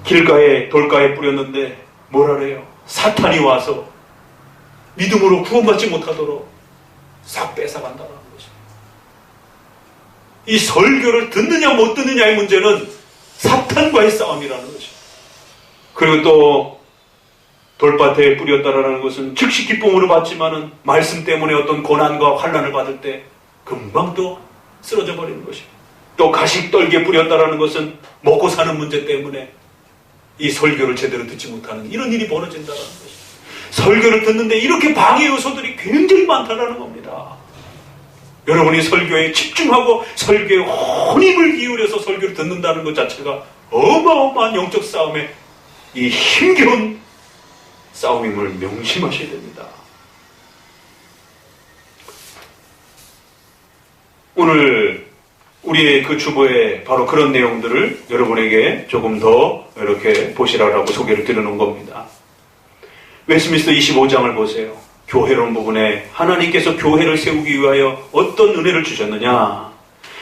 길가에 돌가에 뿌렸는데 뭐라 그래요? 사탄이 와서 믿음으로 구원받지 못하도록 싹 뺏어간다라는 것입니다. 이 설교를 듣느냐 못 듣느냐의 문제는 사탄과의 싸움이라는 것입니다. 그리고 또 돌밭에 뿌렸다라는 것은 즉시 기쁨으로 받지만은 말씀 때문에 어떤 고난과 환난을 받을 때 금방 또 쓰러져 버리는 것입니다. 또 가식 떨게 뿌렸다라는 것은 먹고 사는 문제 때문에 이 설교를 제대로 듣지 못하는 이런 일이 벌어진다는 것입니다. 설교를 듣는데 이렇게 방해 요소들이 굉장히 많다는 겁니다. 여러분이 설교에 집중하고 설교에 온 힘을 기울여서 설교를 듣는다는 것 자체가 어마어마한 영적 싸움에 이 힘겨운 싸움임을 명심하셔야 됩니다. 오늘 우리의 그 주보에 바로 그런 내용들을 여러분에게 조금 더 이렇게 보시라고 소개를 드리는 겁니다. 웨스트민스터 25장을 보세요. 교회론 부분에 하나님께서 교회를 세우기 위하여 어떤 은혜를 주셨느냐.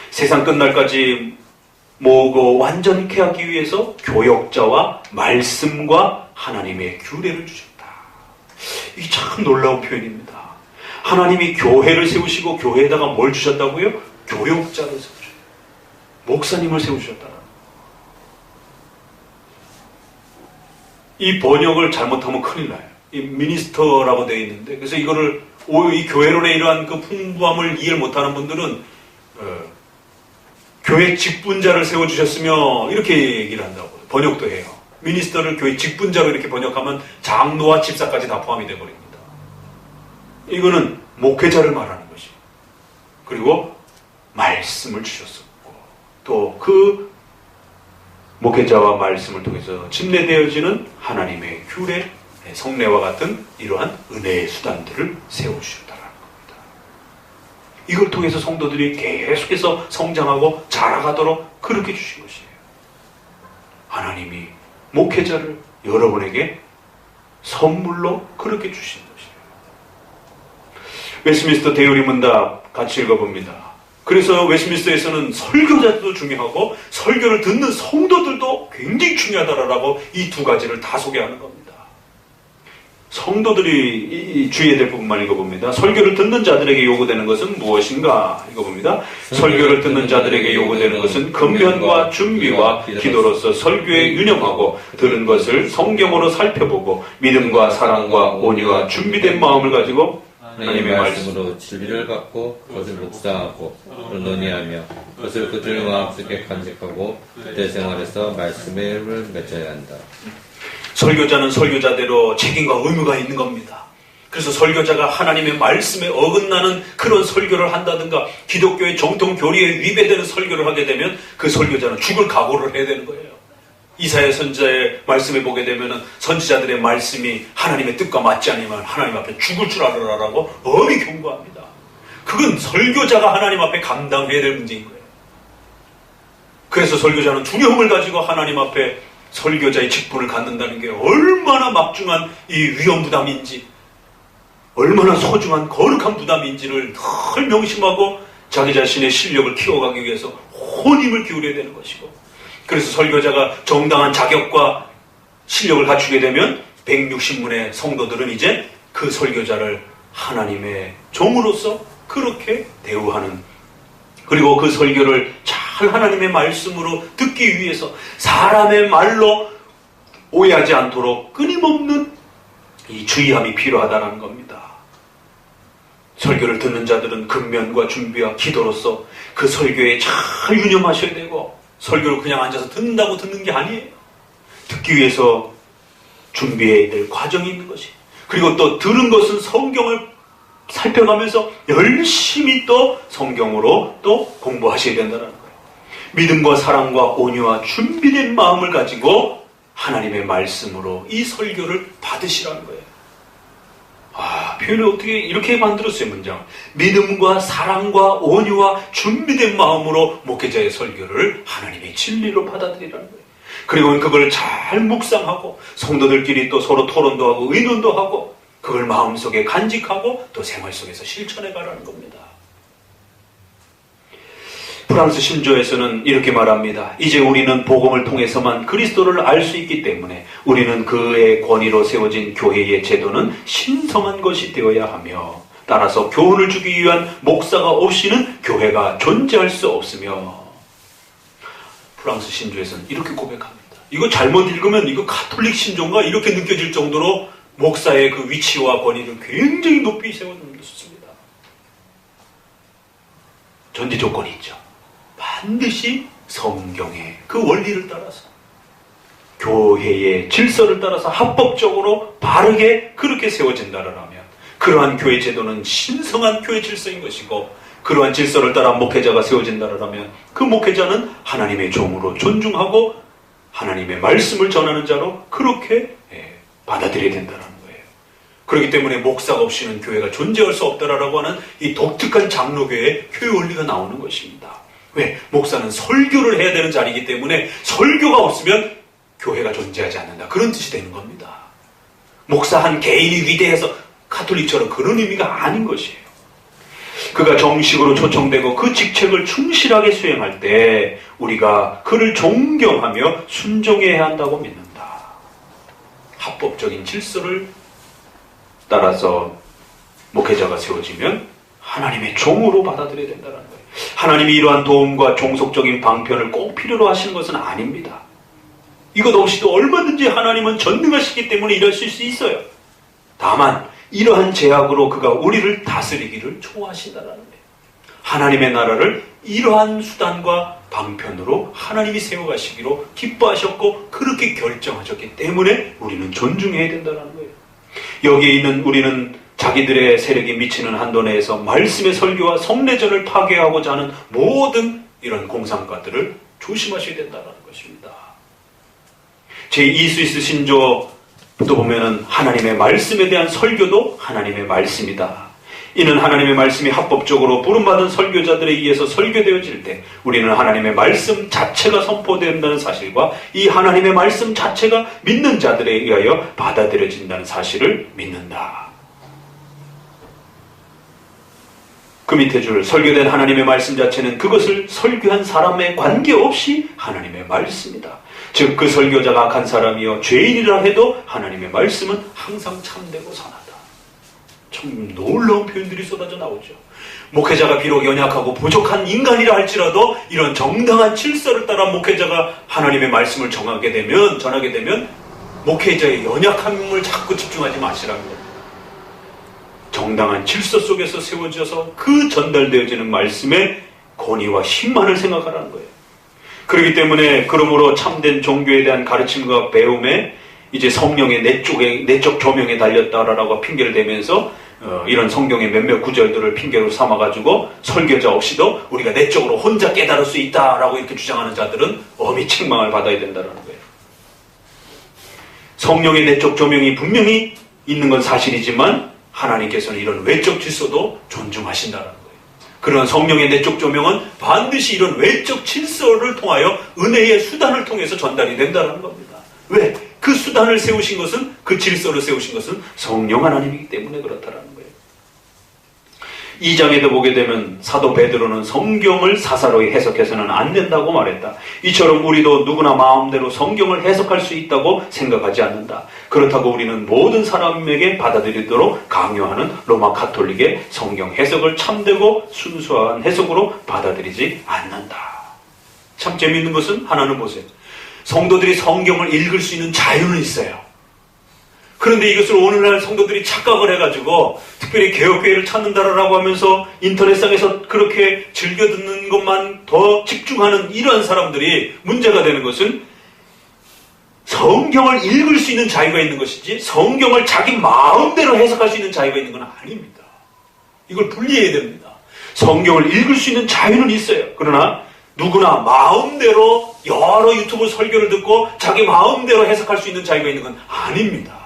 세상 끝날까지 모으고 완전케 하기 위해서 교역자와 말씀과 하나님의 규례를 주셨다. 이게 참 놀라운 표현입니다. 하나님이 교회를 세우시고 교회에다가 뭘 주셨다고요? 교역자를 세우셨다. 목사님을 세우셨다. 이 번역을 잘못하면 큰일 나요. 이 미니스터라고 되어 있는데, 그래서 이거를 이 교회론의 이러한 그 풍부함을 이해를 못하는 분들은 교회 직분자를 세워주셨으며 이렇게 얘기를 한다고 번역도 해요. 미니스터를 교회 직분자로 이렇게 번역하면 장로와 집사까지 다 포함이 되어버립니다. 이거는 목회자를 말하는 것이고, 그리고 말씀을 주셨었고, 또 그 목회자와 말씀을 통해서 침례되어지는 하나님의 규례, 성례와 같은 이러한 은혜의 수단들을 세워주셨다는 겁니다. 이걸 통해서 성도들이 계속해서 성장하고 자라가도록 그렇게 주신 것이에요. 하나님이 목회자를 여러분에게 선물로 그렇게 주신 것이에요. 웨스트민스터 대요리 문답 같이 읽어봅니다. 그래서 웨스트민스터에서는 설교자도 중요하고 설교를 듣는 성도들도 굉장히 중요하다라고 이 두 가지를 다 소개하는 겁니다. 성도들이 주의해야 될 부분만 읽어봅니다. 설교를 듣는 자들에게 요구되는 것은 무엇인가? 읽어봅니다. 설교를 듣는 자들에게 요구되는 것은 근면과 준비와 기도로서 설교에 유념하고 들은 것을 성경으로 살펴보고 믿음과 사랑과 온유와 준비된 마음을 가지고 하나님의 말씀으로 진리를 갖고 그것을 묵상하고 논의하며 그것을 그들 마음속에 간직하고 그때 생활에서 말씀을 맺어야 한다. 설교자는 설교자대로 책임과 의무가 있는 겁니다. 그래서 설교자가 하나님의 말씀에 어긋나는 그런 설교를 한다든가 기독교의 정통 교리에 위배되는 설교를 하게 되면 그 설교자는 죽을 각오를 해야 되는 거예요. 이사야 선지자의 말씀에 보게 되면 선지자들의 말씀이 하나님의 뜻과 맞지 않으면 하나님 앞에 죽을 줄 알아라라고 엄히 경고합니다. 그건 설교자가 하나님 앞에 감당해야 될 문제인 거예요. 그래서 설교자는 두려움을 가지고 하나님 앞에 설교자의 직분을 갖는다는 게 얼마나 막중한 이 위험 부담인지, 얼마나 소중한 거룩한 부담인지를 늘 명심하고 자기 자신의 실력을 키워가기 위해서 온 힘을 기울여야 되는 것이고, 그래서 설교자가 정당한 자격과 실력을 갖추게 되면 160문의 성도들은 이제 그 설교자를 하나님의 종으로서 그렇게 대우하는, 그리고 그 설교를 잘 하나님의 말씀으로 듣기 위해서 사람의 말로 오해하지 않도록 끊임없는 이 주의함이 필요하다는 겁니다. 설교를 듣는 자들은 근면과 준비와 기도로서 그 설교에 잘 유념하셔야 되고, 설교를 그냥 앉아서 듣는다고 듣는 게 아니에요. 듣기 위해서 준비해야 될 과정이 있는 것이, 그리고 또 들은 것은 성경을 살펴가면서 열심히 또 성경으로 또 공부하셔야 된다는 거예요. 믿음과 사랑과 온유와 준비된 마음을 가지고 하나님의 말씀으로 이 설교를 받으시라는 거예요. 표현을 어떻게 이렇게 만들었어요, 문장. 믿음과 사랑과 온유와 준비된 마음으로 목회자의 설교를 하나님의 진리로 받아들이라는 거예요. 그리고 그걸 잘 묵상하고 성도들끼리 또 서로 토론도 하고 의논도 하고 그걸 마음속에 간직하고 또 생활 속에서 실천해 가라는 겁니다. 프랑스 신조에서는 이렇게 말합니다. 이제 우리는 복음을 통해서만 그리스도를 알 수 있기 때문에 우리는 그의 권위로 세워진 교회의 제도는 신성한 것이 되어야 하며, 따라서 교훈을 주기 위한 목사가 없이는 교회가 존재할 수 없으며. 프랑스 신조에서는 이렇게 고백합니다. 이거 잘못 읽으면 이거 가톨릭 신조인가 이렇게 느껴질 정도로 목사의 그 위치와 권위를 굉장히 높이 세워놓습니다. 전제 조건이 있죠. 반드시 성경의 그 원리를 따라서 교회의 질서를 따라서 합법적으로 바르게 그렇게 세워진다라면 그러한 교회 제도는 신성한 교회 질서인 것이고 그러한 질서를 따라 목회자가 세워진다라면 그 목회자는 하나님의 종으로 존중하고 하나님의 말씀을 전하는 자로 그렇게 받아들여야 된다는 거예요. 그렇기 때문에 목사가 없이는 교회가 존재할 수 없다라고 하는 이 독특한 장로교회의 교회 원리가 나오는 것입니다. 왜? 목사는 설교를 해야 되는 자리이기 때문에 설교가 없으면 교회가 존재하지 않는다. 그런 뜻이 되는 겁니다. 목사 한 개인이 위대해서 가톨릭처럼 그런 의미가 아닌 것이에요. 그가 정식으로 초청되고 그 직책을 충실하게 수행할 때 우리가 그를 존경하며 순종해야 한다고 믿는다. 합법적인 질서를 따라서 목회자가 세워지면 하나님의 종으로 받아들여야 된다는 거예요. 하나님이 이러한 도움과 종속적인 방편을 꼭 필요로 하시는 것은 아닙니다. 이것 없이도 얼마든지 하나님은 전능하시기 때문에 일하실 수 있어요. 다만 이러한 제약으로 그가 우리를 다스리기를 좋아하신다는 거예요. 하나님의 나라를 이러한 수단과 방편으로 하나님이 세워가시기로 기뻐하셨고 그렇게 결정하셨기 때문에 우리는 존중해야 된다는 거예요. 여기에 있는 우리는 자기들의 세력이 미치는 한도 내에서 말씀의 설교와 성례전을 파괴하고자 하는 모든 이런 공상과들을 조심하셔야 된다는 것입니다. 제2스위스 신조도 보면은 하나님의 말씀에 대한 설교도 하나님의 말씀이다. 이는 하나님의 말씀이 합법적으로 부름받은 설교자들에 의해서 설교되어질 때 우리는 하나님의 말씀 자체가 선포된다는 사실과 이 하나님의 말씀 자체가 믿는 자들에 의하여 받아들여진다는 사실을 믿는다. 그 밑에 줄 설교된 하나님의 말씀 자체는 그것을 설교한 사람에 관계없이 하나님의 말씀이다. 즉 그 설교자가 악한 사람이요 죄인이라 해도 하나님의 말씀은 항상 참되고 선하다. 참 놀라운 표현들이 쏟아져 나오죠. 목회자가 비록 연약하고 부족한 인간이라 할지라도 이런 정당한 질서를 따라 목회자가 하나님의 말씀을 전하게 되면 목회자의 연약함을 자꾸 집중하지 마시라는 겁니다. 정당한 질서 속에서 세워져서 그 전달되어지는 말씀의 권위와 힘만을 생각하라는 거예요. 그렇기 때문에 그러므로 참된 종교에 대한 가르침과 배움에 이제 성령의 내적 조명에 달렸다라고 핑계를 대면서 이런 성경의 몇몇 구절들을 핑계로 삼아가지고 설교자 없이도 우리가 내적으로 혼자 깨달을 수 있다라고 이렇게 주장하는 자들은 엄히 책망을 받아야 된다는 거예요. 성령의 내적 조명이 분명히 있는 건 사실이지만 하나님께서는 이런 외적 질서도 존중하신다는 거예요. 그런 성령의 내적 조명은 반드시 이런 외적 질서를 통하여 은혜의 수단을 통해서 전달이 된다는 겁니다. 왜? 그 수단을 세우신 것은, 그 질서를 세우신 것은 성령 하나님이기 때문에 그렇다는 거예요. 2장에도 보게 되면 사도 베드로는 성경을 사사로이 해석해서는 안 된다고 말했다. 이처럼 우리도 누구나 마음대로 성경을 해석할 수 있다고 생각하지 않는다. 그렇다고 우리는 모든 사람에게 받아들이도록 강요하는 로마 가톨릭의 성경 해석을 참되고 순수한 해석으로 받아들이지 않는다. 참 재미있는 것은 하나는 보세요. 성도들이 성경을 읽을 수 있는 자유는 있어요. 그런데 이것을 오늘날 성도들이 착각을 해가지고 특별히 개혁교회를 찾는다라고 하면서 인터넷상에서 그렇게 즐겨 듣는 것만 더 집중하는 이러한 사람들이 문제가 되는 것은 성경을 읽을 수 있는 자유가 있는 것이지 성경을 자기 마음대로 해석할 수 있는 자유가 있는 건 아닙니다. 이걸 분리해야 됩니다. 성경을 읽을 수 있는 자유는 있어요. 그러나 누구나 마음대로 여러 유튜브 설교를 듣고 자기 마음대로 해석할 수 있는 자유가 있는 건 아닙니다.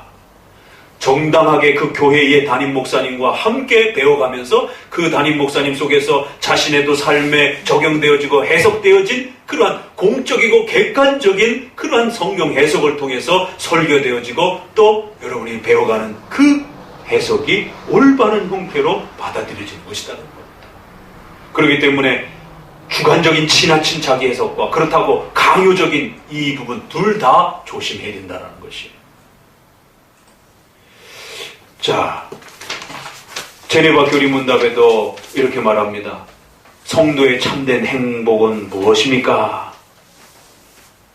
정당하게 그 교회의 담임 목사님과 함께 배워가면서 그 담임 목사님 속에서 자신의 또 삶에 적용되어지고 해석되어진 그러한 공적이고 객관적인 그러한 성경 해석을 통해서 설교되어지고 또 여러분이 배워가는 그 해석이 올바른 형태로 받아들여지는 것이라는 겁니다. 그렇기 때문에 주관적인 지나친 자기 해석과 그렇다고 강요적인 이 부분 둘 다 조심해야 된다는 것이에요. 자, 제네바 교리문답에도 이렇게 말합니다. 성도의 참된 행복은 무엇입니까?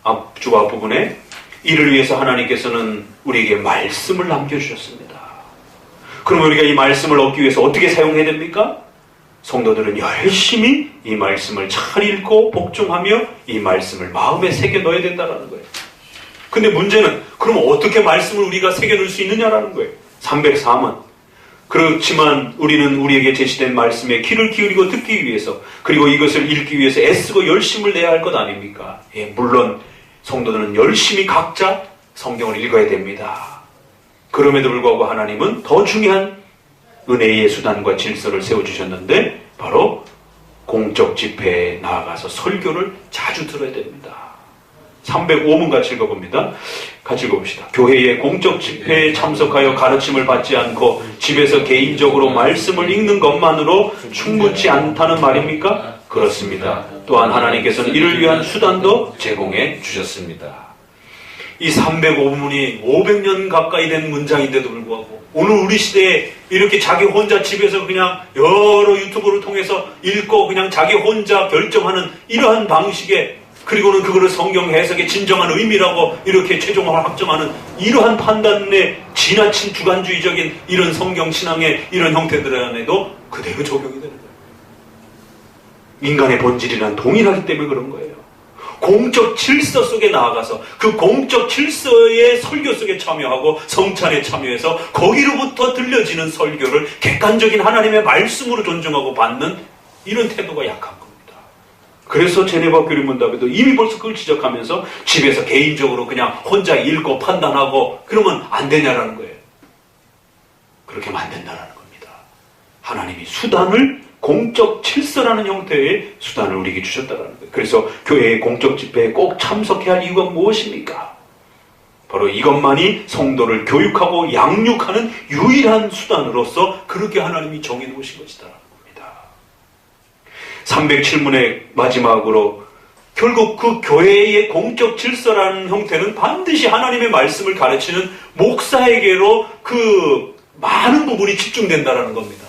앞주 앞부분에 이를 위해서 하나님께서는 우리에게 말씀을 남겨주셨습니다. 그럼 우리가 이 말씀을 얻기 위해서 어떻게 사용해야 됩니까? 성도들은 열심히 이 말씀을 잘 읽고 복종하며 이 말씀을 마음에 새겨 넣어야 된다는 거예요. 근데 문제는 그럼 어떻게 말씀을 우리가 새겨 넣을 수 있느냐라는 거예요. 304문. 그렇지만 우리는 우리에게 제시된 말씀에 귀를 기울이고 듣기 위해서, 그리고 이것을 읽기 위해서 애쓰고 열심을 내야 할 것 아닙니까? 예, 물론 성도들은 열심히 각자 성경을 읽어야 됩니다. 그럼에도 불구하고 하나님은 더 중요한 은혜의 수단과 질서를 세워주셨는데 바로 공적 집회에 나아가서 설교를 자주 들어야 됩니다. 305문 같이 읽어봅니다. 같이 읽어봅시다. 교회의 공적 집회에 참석하여 가르침을 받지 않고 집에서 개인적으로 말씀을 읽는 것만으로 충분치 않다는 말입니까? 그렇습니다. 또한 하나님께서는 이를 위한 수단도 제공해 주셨습니다. 이 305문이 500년 가까이 된 문장인데도 불구하고 오늘 우리 시대에 이렇게 자기 혼자 집에서 그냥 여러 유튜브를 통해서 읽고 그냥 자기 혼자 결정하는 이러한 방식의, 그리고는 그거를 성경 해석의 진정한 의미라고 이렇게 최종적으로 확정하는 이러한 판단에 지나친 주관주의적인 이런 성경 신앙의 이런 형태들 안에도 그대로 적용이 되는 거예요. 인간의 본질이란 동일하기 때문에 그런 거예요. 공적 질서 속에 나아가서 그 공적 질서의 설교 속에 참여하고 성찬에 참여해서 거기로부터 들려지는 설교를 객관적인 하나님의 말씀으로 존중하고 받는 이런 태도가 약한 겁니다. 그래서 제네바 교리문답에도 이미 벌써 그걸 지적하면서 집에서 개인적으로 그냥 혼자 읽고 판단하고 그러면 안 되냐라는 거예요. 그렇게 하면 안 된다는 겁니다. 하나님이 수단을, 공적 질서라는 형태의 수단을 우리에게 주셨다는 거예요. 그래서 교회의 공적 집회에 꼭 참석해야 할 이유가 무엇입니까? 바로 이것만이 성도를 교육하고 양육하는 유일한 수단으로서 그렇게 하나님이 정해놓으신 것이다. 307문의 마지막으로 결국 그 교회의 공적 질서라는 형태는 반드시 하나님의 말씀을 가르치는 목사에게로 그 많은 부분이 집중된다는 겁니다.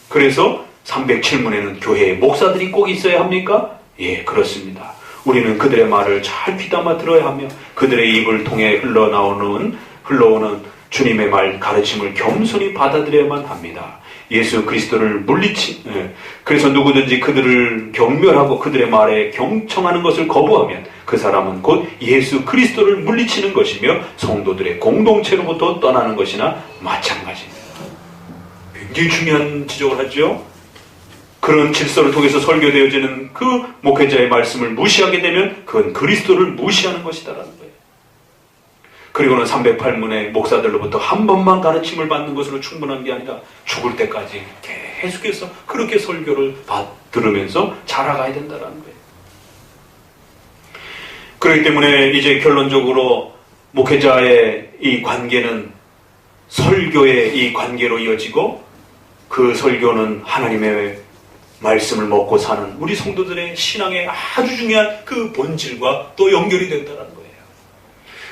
그래서 307문에는 교회의 목사들이 꼭 있어야 합니까? 예, 그렇습니다. 우리는 그들의 말을 잘 귀담아 들어야 하며 그들의 입을 통해 흘러오는 주님의 말 가르침을 겸손히 받아들여야만 합니다. 예수 그리스도를 그래서 누구든지 그들을 경멸하고 그들의 말에 경청하는 것을 거부하면 그 사람은 곧 예수 그리스도를 물리치는 것이며 성도들의 공동체로부터 떠나는 것이나 마찬가지입니다. 굉장히 중요한 지적을 하죠. 그런 질서를 통해서 설교되어지는 그 목회자의 말씀을 무시하게 되면 그건 그리스도를 무시하는 것이다라는 거예요. 그리고는 308문의 목사들로부터 한 번만 가르침을 받는 것으로 충분한 게 아니라 죽을 때까지 계속해서 그렇게 설교를 들으면서 자라가야 된다는 거예요. 그렇기 때문에 이제 결론적으로 목회자의 이 관계는 설교의 이 관계로 이어지고 그 설교는 하나님의 말씀을 먹고 사는 우리 성도들의 신앙의 아주 중요한 그 본질과 또 연결이 된다는 거예요.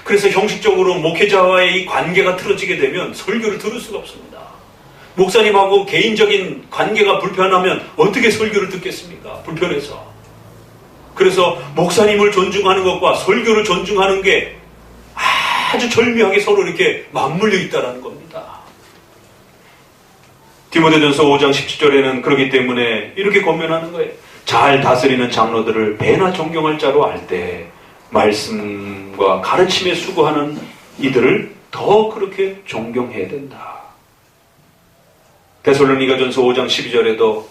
그래서 형식적으로 목회자와의 이 관계가 틀어지게 되면 설교를 들을 수가 없습니다. 목사님하고 개인적인 관계가 불편하면 어떻게 설교를 듣겠습니까? 불편해서. 그래서 목사님을 존중하는 것과 설교를 존중하는 게 아주 절묘하게 서로 이렇게 맞물려 있다는 겁니다. 디모데전서 5장 17절에는 그렇기 때문에 이렇게 권면하는 거예요. 잘 다스리는 장로들을 배나 존경할 자로 알 때 말씀과 가르침에 수고하는 이들을 더 그렇게 존경해야 된다. 데살로니가전서 5장 12절에도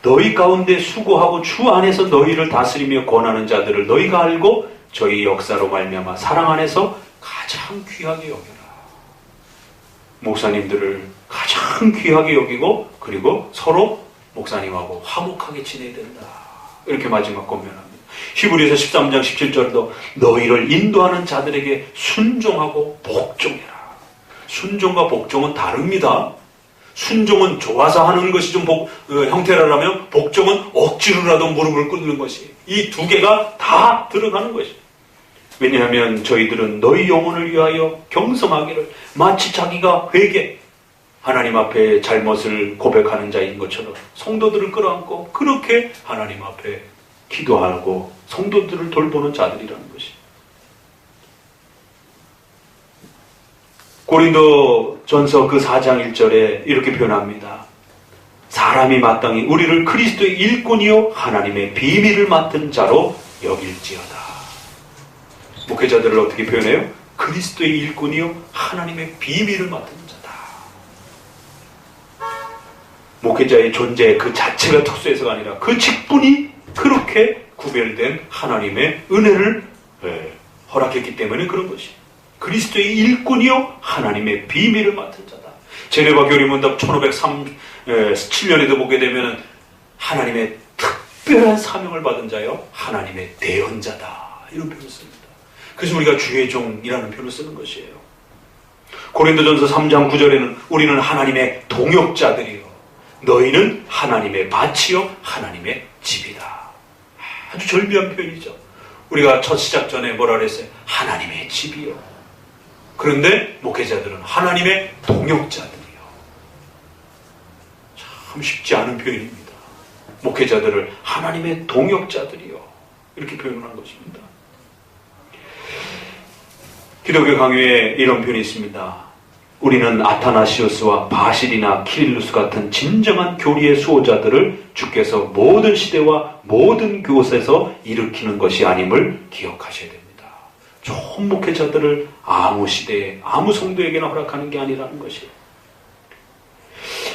너희 가운데 수고하고 주 안에서 너희를 다스리며 권하는 자들을 너희가 알고 저희 역사로 말미암아 사랑 안에서 가장 귀하게 여겨라. 목사님들을 가장 귀하게 여기고 그리고 서로 목사님하고 화목하게 지내야 된다. 이렇게 마지막 권면합니다. 히브리서 13장 17절도 너희를 인도하는 자들에게 순종하고 복종해라. 순종과 복종은 다릅니다. 순종은 좋아서 하는 것이 좀 형태라면 복종은 억지로라도 무릎을 꿇는 것이, 이 두 개가 다 들어가는 것이에요. 왜냐하면 저희들은 너희 영혼을 위하여 경성하기를 마치 자기가 회개, 하나님 앞에 잘못을 고백하는 자인 것처럼 성도들을 끌어안고 그렇게 하나님 앞에 기도하고 성도들을 돌보는 자들이라는 것이. 고린도 전서 그 4장 1절에 이렇게 표현합니다. 사람이 마땅히 우리를 그리스도의 일꾼이요 하나님의 비밀을 맡은 자로 여길지어다. 목회자들을 어떻게 표현해요? 그리스도의 일꾼이요 하나님의 비밀을 맡은 자다. 목회자의 존재 그 자체가 특수해서가 아니라 그 직분이 그렇게 구별된 하나님의 은혜를 허락했기 때문에 그런 것이 그리스도의 일꾼이요 하나님의 비밀을 맡은 자다. 제네바 교리문답 1537년에도 보게 되면 하나님의 특별한 사명을 받은 자요 하나님의 대언자다 이런 표현을 씁니다. 그래서 우리가 주의 종이라는 표현을 쓰는 것이에요. 고린도전서 3장 9절에는 우리는 하나님의 동역자들이요 너희는 하나님의 밭이요 하나님의 집이다. 아주 절묘한 표현이죠. 우리가 첫 시작 전에 뭐라 그랬어요? 하나님의 집이요. 그런데 목회자들은 하나님의 동역자들이요. 참 쉽지 않은 표현입니다. 목회자들을 하나님의 동역자들이요. 이렇게 표현한 것입니다. 기독교 강요에 이런 표현이 있습니다. 우리는 아타나시우스와 바실이나 키릴루스 같은 진정한 교리의 수호자들을 주께서 모든 시대와 모든 곳에서 일으키는 것이 아님을 기억하셔야 됩니다. 좋은 목회자들을 아무 시대에 아무 성도에게나 허락하는 게 아니라는 것이에요.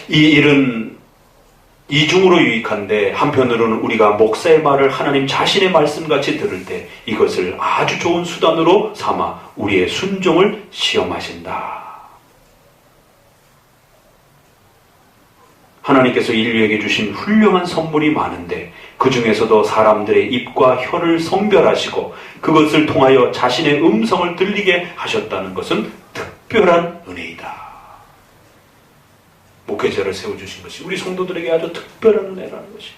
이 일은 이중으로 유익한데 한편으로는 우리가 목사의 말을 하나님 자신의 말씀같이 들을 때 이것을 아주 좋은 수단으로 삼아 우리의 순종을 시험하신다. 하나님께서 인류에게 주신 훌륭한 선물이 많은데 그 중에서도 사람들의 입과 혀를 성별하시고 그것을 통하여 자신의 음성을 들리게 하셨다는 것은 특별한 은혜이다. 목회자를 세워주신 것이 우리 성도들에게 아주 특별한 은혜라는 것이에요.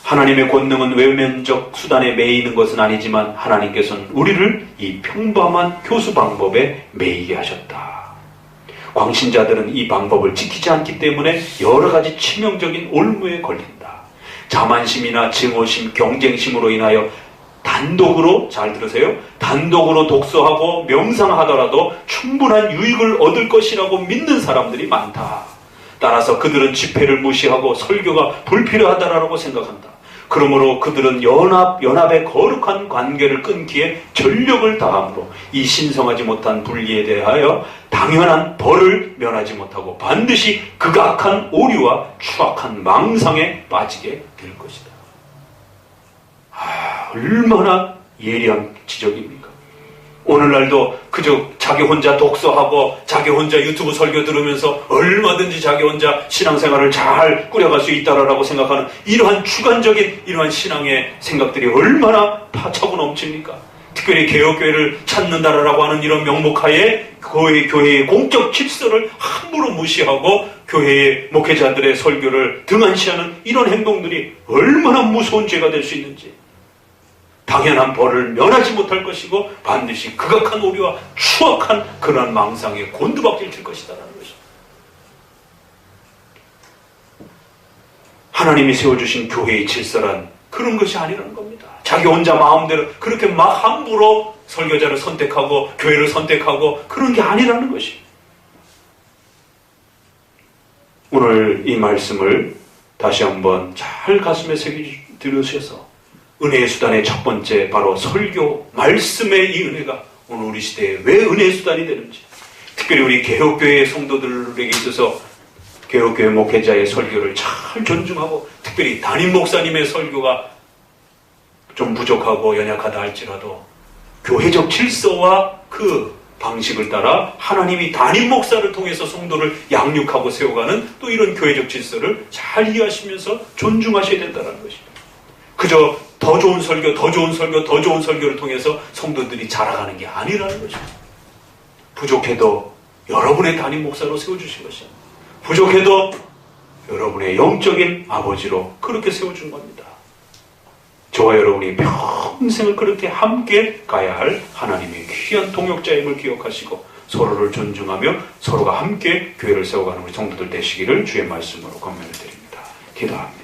하나님의 권능은 외면적 수단에 매이는 것은 아니지만 하나님께서는 우리를 이 평범한 교수 방법에 매이게 하셨다. 광신자들은 이 방법을 지키지 않기 때문에 여러 가지 치명적인 올무에 걸린다. 자만심이나 증오심, 경쟁심으로 인하여 단독으로, 잘 들으세요, 단독으로 독서하고 명상하더라도 충분한 유익을 얻을 것이라고 믿는 사람들이 많다. 따라서 그들은 집회를 무시하고 설교가 불필요하다라고 생각한다. 그러므로 그들은 연합의 거룩한 관계를 끊기에 전력을 다함으로 이 신성하지 못한 분리에 대하여 당연한 벌을 면하지 못하고 반드시 극악한 오류와 추악한 망상에 빠지게 될 것이다. 얼마나 예리한 지적입니까? 오늘날도 그저 자기 혼자 독서하고 자기 혼자 유튜브 설교 들으면서 얼마든지 자기 혼자 신앙생활을 잘 꾸려갈 수 있다라고 생각하는 이러한 주관적인 이러한 신앙의 생각들이 얼마나 파차고 넘칩니까? 특별히 개혁교회를 찾는다라고 하는 이런 명목하에 교회의 공적 질서를 함부로 무시하고 교회의 목회자들의 설교를 등한시하는 이런 행동들이 얼마나 무서운 죄가 될 수 있는지, 당연한 벌을 면하지 못할 것이고 반드시 극악한 오류와 추악한 그러한 망상에 곤두박질 칠 것이다라는 것입니다. 하나님이 세워주신 교회의 질서란 그런 것이 아니라는 겁니다. 자기 혼자 마음대로 그렇게 막 함부로 설교자를 선택하고 교회를 선택하고 그런 게 아니라는 것입니다. 오늘 이 말씀을 다시 한번 잘 가슴에 새겨 들으셔서 은혜의 수단의 첫 번째 바로 설교, 말씀의 이 은혜가 오늘 우리 시대에 왜 은혜의 수단이 되는지, 특별히 우리 개혁교회의 성도들에게 있어서 개혁교회 목회자의 설교를 잘 존중하고 특별히 담임 목사님의 설교가 좀 부족하고 연약하다 할지라도 교회적 질서와 그 방식을 따라 하나님이 담임 목사를 통해서 성도를 양육하고 세워가는 또 이런 교회적 질서를 잘 이해하시면서 존중하셔야 된다는 것입니다. 그저 더 좋은 설교, 더 좋은 설교, 더 좋은 설교를 통해서 성도들이 자라가는 게 아니라는 것입니다. 부족해도 여러분의 담임 목사로 세워주신 것입니다. 부족해도 여러분의 영적인 아버지로 그렇게 세워준 겁니다. 저와 여러분이 평생을 그렇게 함께 가야 할 하나님의 귀한 동역자임을 기억하시고 서로를 존중하며 서로가 함께 교회를 세워가는 우리 성도들 되시기를 주의 말씀으로 권면을 드립니다. 기도합니다.